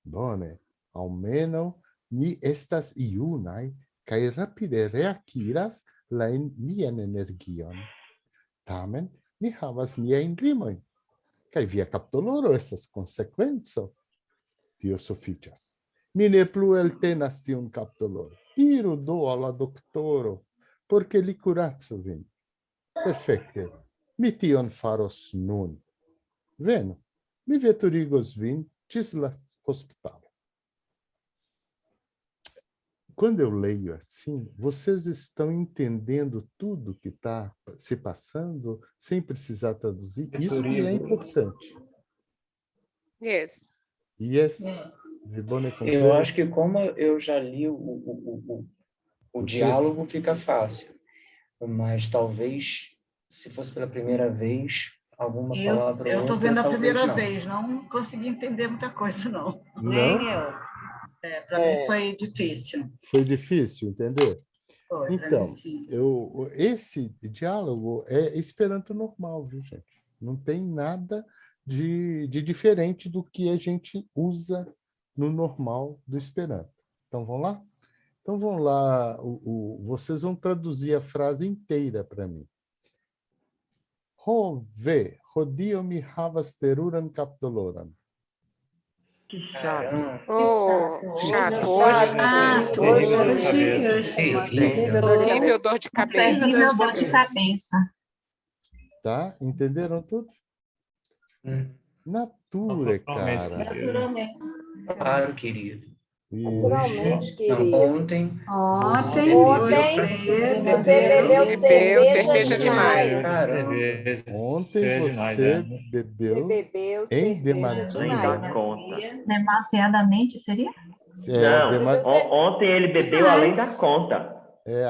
Bone, almenaŭ ni estas junaj kaj rapide reakiras nian energion. Tamen ni havas niajn limojn, kaj via kapdoloro estas konsekvenco. Tio sufiĉas. Mi ne plu eltenas tiun kapdoloron. Iru do al la doktoro, por ke li kuracu vin. Perfekte. Mi tion faros nun. Venu, mi veturigos vin ĝis la hospitalo. Quando eu leio assim, vocês estão entendendo tudo que está se passando sem precisar traduzir? Isso que é importante. Yes. Yes. De bone Eu acho que como eu já li o diálogo, fica fácil. Mas talvez, se fosse pela primeira vez, alguma palavra Eu ou estou outra, vendo a talvez primeira não. vez, não consegui entender muita coisa, não. Não? Para mim foi difícil. Foi difícil entender? Foi, Então, para mim, sim. esse diálogo é Esperanto normal, viu, gente? Não tem nada de diferente do que a gente usa no normal do Esperanto. Então, vamos lá? Então, vamos lá. Vocês vão traduzir a frase inteira para mim. Ho ve, hodiaŭ mi havas teruran kapdoloron. Que chato. Oh, chato. Terrível dor de cabeça. Terrível dor de cabeça. Tá? Entenderam tudo? Nature, cara. Naturalmente. Claro, querido. Naturalmente, querido. Não, ontem Ontem você bebeu cerveja demais. Caramba. Ontem você bebeu em demasia. Além da conta. Demasiadamente, seria? Não, ontem ele bebeu além da conta.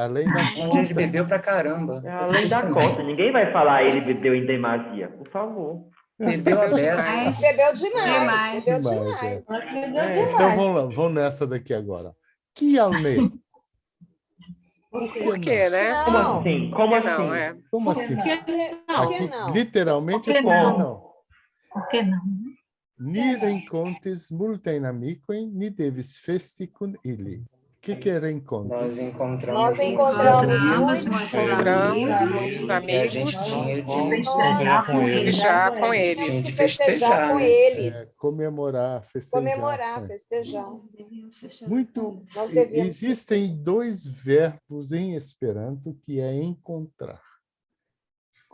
Além da Onde ele bebeu pra caramba. É além da conta. Ninguém vai falar ele bebeu em demasia. Por favor. Bebeu a beça. Bebeu demais. Bebeu demais, demais. Então vamos nessa daqui agora. Que alne? Por quê, né? Como assim? Como assim? Não, é. Como assim? Por que não? Literalmente, Por que não. Por que não? Ni rencontres multajn amikojn, ni devis festi kun ili. O que é reencontro? Nós encontramos muitos amigos, e a gente tinha de festejar com eles. Tinha de festejar, com né? eles. Comemorar, festejar. Comemorar, festejar. Muito. Nós devíamos- Existem dois verbos em Esperanto que é encontrar.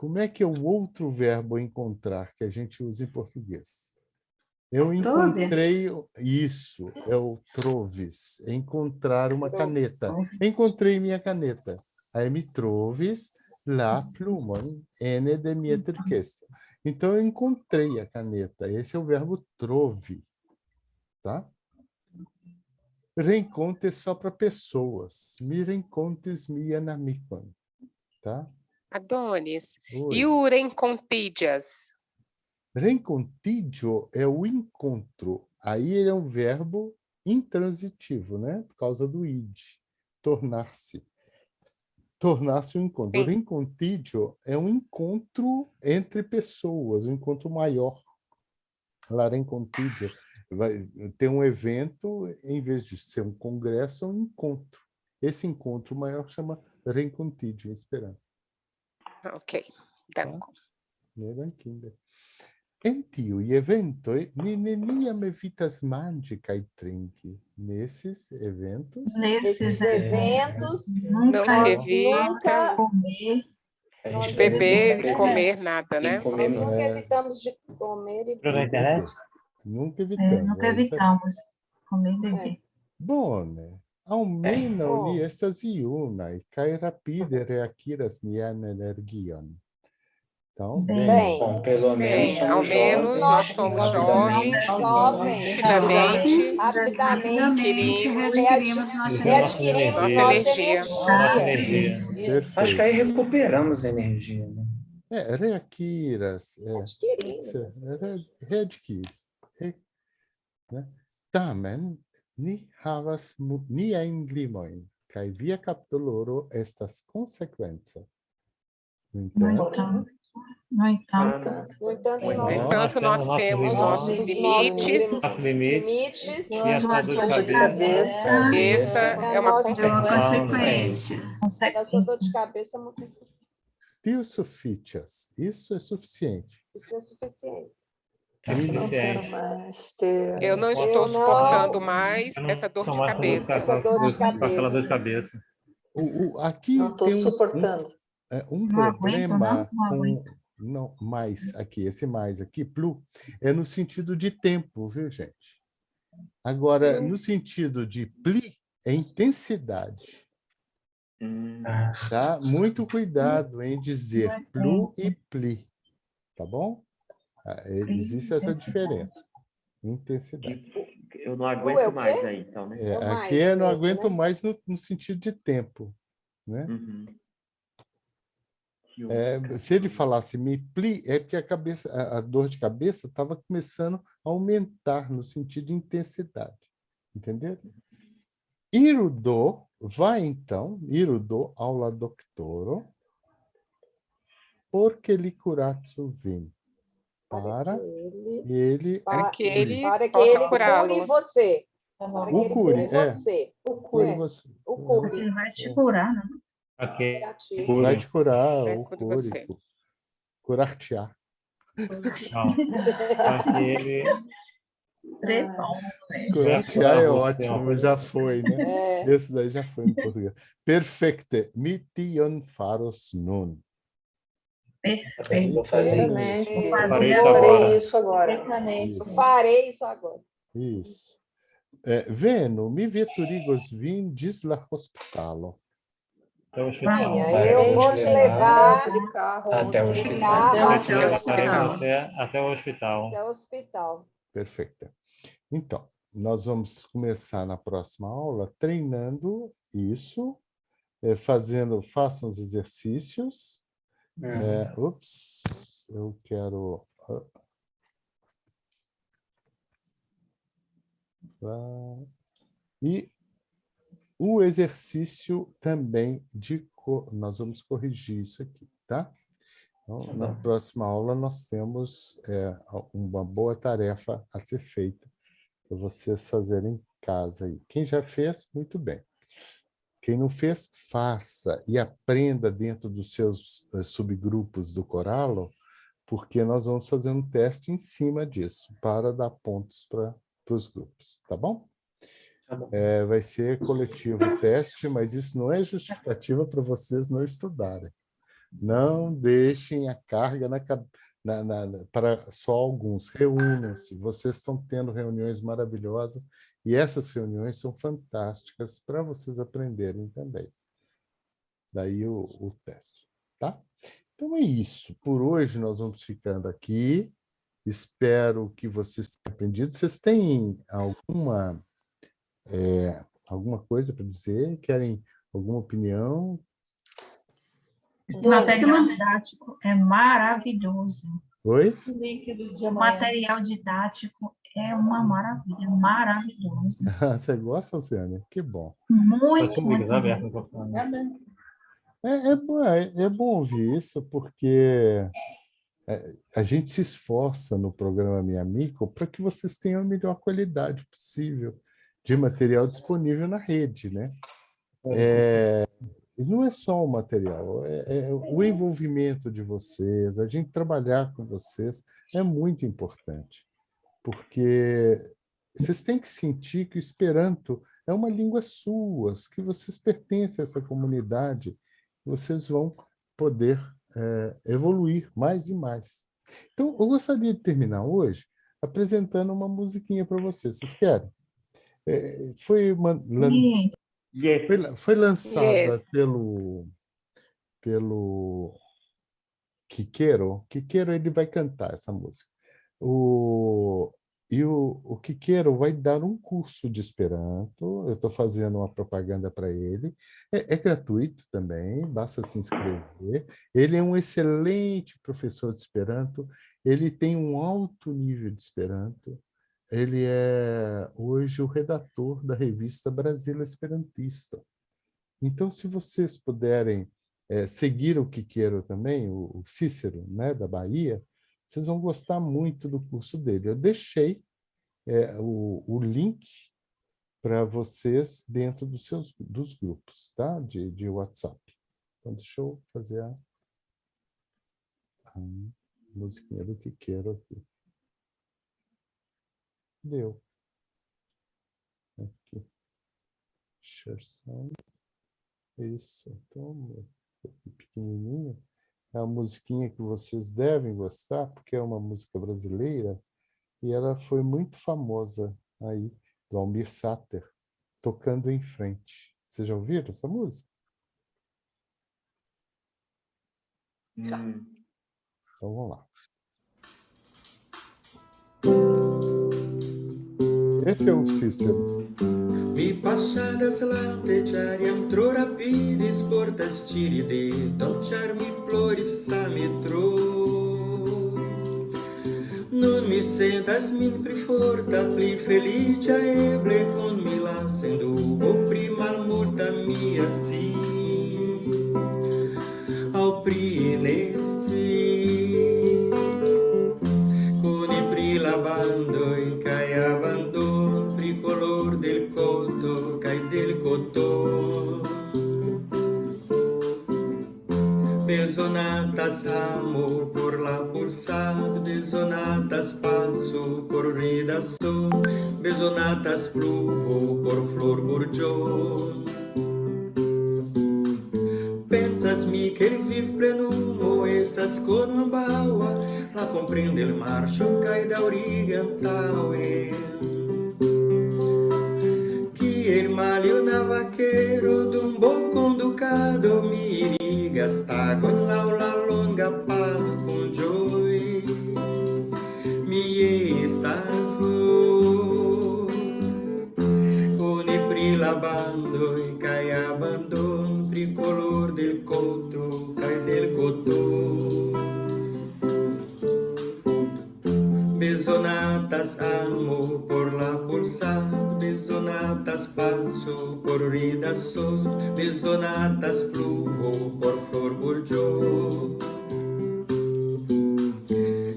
como é que é o outro verbo encontrar que a gente usa em português? Eu Troves. encontrei isso, é o troves, encontrar uma caneta. Encontrei minha caneta. Aí me troves la plumon ene de mia triquesta. Então, eu encontrei a caneta. Esse é o verbo trove. Tá? Reencontre é só para pessoas. Mi reencontres mi anamicon. Tá? Adonis, Oi. e o rencontidias? Reencontídio é o encontro. Aí ele é um verbo intransitivo, né? Por causa do id. Tornar-se. Tornar-se um encontro. O Sim. reencontídio é um encontro entre pessoas, um encontro maior. La rencontídio vai ter um evento, em vez de ser um congresso, é um encontro. Esse encontro maior chama reencontídio, em esperanto. Ok, danko. Nedankinder. En tiuj eventoj ni neniam evitas manĝi kaj trinki. Nesses eventos, Nesses eventos, Não se evita comer. A gente beber deve e comer nada, e né? comer nós nunca É. evitamos de comer e Entrou na internet? nunca evitamos. Nunca Isso é evitamos comer e beber. bone. Almenaŭ Bom. ni estas junaj kaj rapide reakiras nian energion. Então, Bem. Bom, pelo menos Bem, ao somos menos nós jovens. somos rapidamente. jovens, rapidamente Rapidamente readquirimos nossa readquirimos nossa nossa energia. Nossa energia. Acho que perfeito. aí recuperamos energia, né? Reakiras, adquirimos. readquire. Né? Tamen, ni havas niajn limojn, kaj via kapdoloro estas konsekvenco. No entanto, No entanto, No entanto, No nós entanto, nós temos nossos limites. nossos limites E a sua dor de Dor de cabeça. cabeça. Esta é uma Nossa, é uma consequência. consequência. da sua dor de cabeça é uma consequência. tio sufficias, isso é suficiente. Isso é suficiente. É Eu não quero suficiente. mais ter. Eu não Eu estou não- suportando mais Eu não essa dor de tô mais cabeça. Essa dor de com aquela cabeça. dor de cabeça. Aqui Não estou tem suportando. um Não aguento, problema não com... aguento. Não, mais aqui, esse mais aqui, plu, é no sentido de tempo, viu, gente? Agora, no sentido de pli, é intensidade. Tá? Muito cuidado em dizer plu e pli, tá bom? Existe essa diferença. Intensidade. Eu não é o aguento quê? mais aí, então, né? É, É mais aqui eu não mesmo, aguento né? mais no sentido de tempo, né? Uhum. Se ele falasse me pli, é porque a dor de cabeça estava começando a aumentar no sentido de intensidade. Entenderam? Irudo, vai então, irudo aula doctoro, porque li curatsu vim. Para ele Para que ele Para que possa ele curá-lo. cure você. Para que o ele cure, você. cure você. O cure. Ele vai te curar, né? Ok. Vai te curar, Vai o curar cure, você. curar-te-á. Não. Para que ele Trepão. Curar-te-á é Você, ótimo, já foi, né? É. Esse daí já foi no português. Perfecte, mi tion faros nun. Perfeito. Vou fazer isso. Exatamente. Vou Farei fazer isso Farei agora. isso agora. Eu farei isso agora. Isso. Venu, mi veturigos vin ĝis la hospitalo. Até o hospital. Venha, eu vou te levar De carro. Até o de hospital. carro Até o Farei hospital. você até o hospital. até o hospital. Perfeito. Então, nós vamos começar na próxima aula treinando isso, façam os exercícios. Eu quero... E o exercício também nós vamos corrigir isso aqui, tá? Então, na próxima aula nós temos uma boa tarefa a ser feita para vocês fazerem em casa aí. Quem já fez, muito bem. Quem não fez, faça e aprenda dentro dos seus subgrupos do Corallo, porque nós vamos fazer um teste em cima disso, para dar pontos para os grupos, tá bom? Tá bom. Vai ser coletivo o teste, mas isso não é justificativa para vocês não estudarem. Não deixem a carga para só alguns. Reúnam-se. Vocês estão tendo reuniões maravilhosas e essas reuniões são fantásticas para vocês aprenderem também. Daí o teste, tá? Então é isso. Por hoje nós vamos ficando aqui. Espero que vocês tenham aprendido. Vocês têm alguma coisa para dizer? Querem alguma opinião? Esse material didático é maravilhoso. Oi? O link do dia O material didático é uma maravilha, maravilhoso. Você gosta, Luciane? Que bom. Muito, Comigo, muito sabe? bom. É bom ouvir isso, porque a gente se esforça no programa Minha Amigo para que vocês tenham a melhor qualidade possível de material disponível na rede, né? E não é só o material, o envolvimento de vocês, a gente trabalhar com vocês é muito importante, porque vocês têm que sentir que o Esperanto é uma língua sua, que vocês pertencem a essa comunidade, vocês vão poder evoluir mais e mais. Então, eu gostaria de terminar hoje apresentando uma musiquinha para vocês. Vocês querem? Foi lançada pelo Kikero. Kikero, ele vai cantar essa música. O Kikero vai dar um curso de Esperanto. Eu estou fazendo uma propaganda para ele. É gratuito também, basta se inscrever. Ele é um excelente professor de Esperanto. Ele tem um alto nível de Esperanto. Ele é hoje o redator da revista Brasília Esperantista. Então, se vocês puderem seguir o Kikero também, o Cícero, né, da Bahia, vocês vão gostar muito do curso dele. Eu deixei o link para vocês dentro dos grupos, tá? de WhatsApp. Então, deixa eu fazer a musiquinha do Kikero aqui. Deu. Aqui. Share sound. Isso. Então, pequenininho. É uma musiquinha que vocês devem gostar, porque é uma música brasileira e ela foi muito famosa aí, do Almir Sater, Tocando em Frente. Vocês já ouviram essa música? Então, vamos lá. Esse é o Cícero. Mi passadas lanteciariam tro rapidis portas tiride, dolciar mi ploris sametro. Non mi sentas min pli forta, pli felicia eble con mi lassendo, o prima multa mia si, au prinesti, con i prilabando e cai abandon, tricolor del colto, cai del cotton. Besonatas amo por la pulsad, besonatas pazzo por redação, besonatas pluvo por flor burgion. Pensas-me que ele vive plenumo, estas con uma baua, la comprende el marcho, cai da oriental. Que el malio na vaquero, d'un bom conducado, mi iriga con l'aula longa pado con joy. Mi estás vo, con i prilabando e cai abandon, tricolor del coto, cai del cotton. Besonatas amo por la pulsad, besonatas pazzo por redação, besonatas pluvo por flor burgion.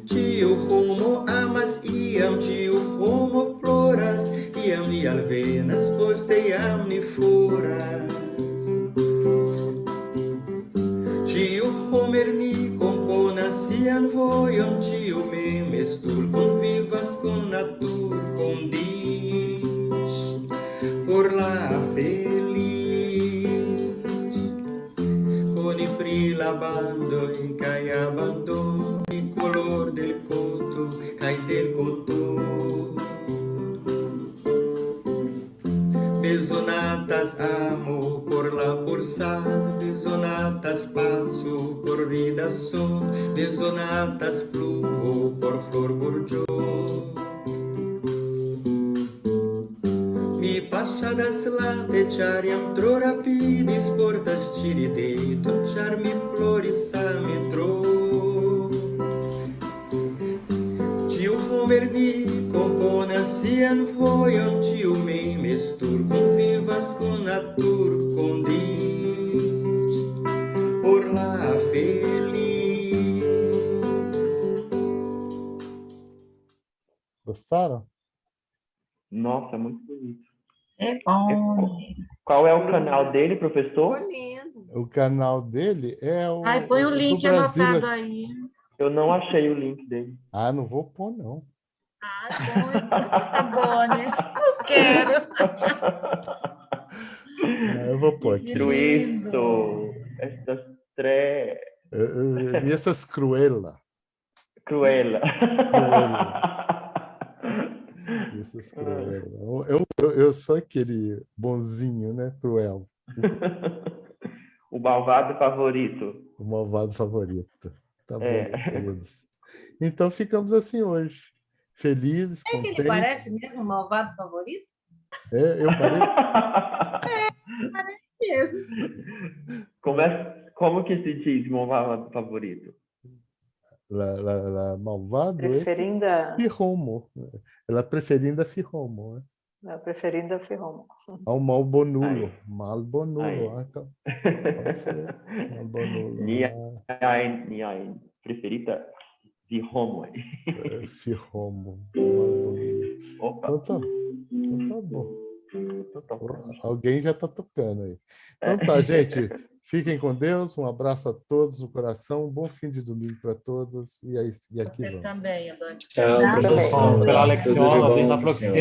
Tio rumo amas iam, tio rumo ploras, iam ni alvenas posteiam ni furas. Tio homer ni componas sian voiam, tio mem estul convivas con natur, con dis, por la feliz, con i prila lavando e cai abandono, il color del coto, cai del cotto. Besonatas amo por la borsada, besonatas pazzo por ridasso, besonatas pluvo por flor burgiò. Mi passadas late ciariam tro rapidis, portas ciride, tonciar mi plorissami tro. Tiu homerni componas sian voion, tiu me mestur convivas con natur condit, por la feliz. Gostaram? Nossa, muito bonito. É bom. Qual é o canal dele, professor? O canal dele é o. Ai, põe o do link Brasília. anotado aí. Eu não achei o link dele. Ah, não vou pôr, não. Tá bom, né? Eu quero. Eu vou pôr aqui. Truisto. Estas três. Essas cruela. Cruela. Essas cruela. Eu sou aquele bonzinho, né? Cruel. O malvado favorito. O malvado favorito. Tá bom, É. meus queridos. Então ficamos assim hoje. Felizes, É que contentes. ele parece mesmo o malvado favorito? Eu pareço. Parece mesmo. Como que se diz malvado favorito? La malvado Preferinda. Firromo. Ela preferinda Firromo. Não, preferinda Firromo. Ao mal bonulo. Mal bonulo. Então, pode ser. Mal bonulo. Minha preferida Firromo. Firromo. Opa. Então tá bom. Alguém já está tocando aí. Então tá, gente. Fiquem com Deus. Um abraço a todos no coração. Um bom fim de domingo para todos. E aqui Você vamos. também, Adão. Tchau, professor. Pela Tudo de Alexiona, bom, na senhor. próxima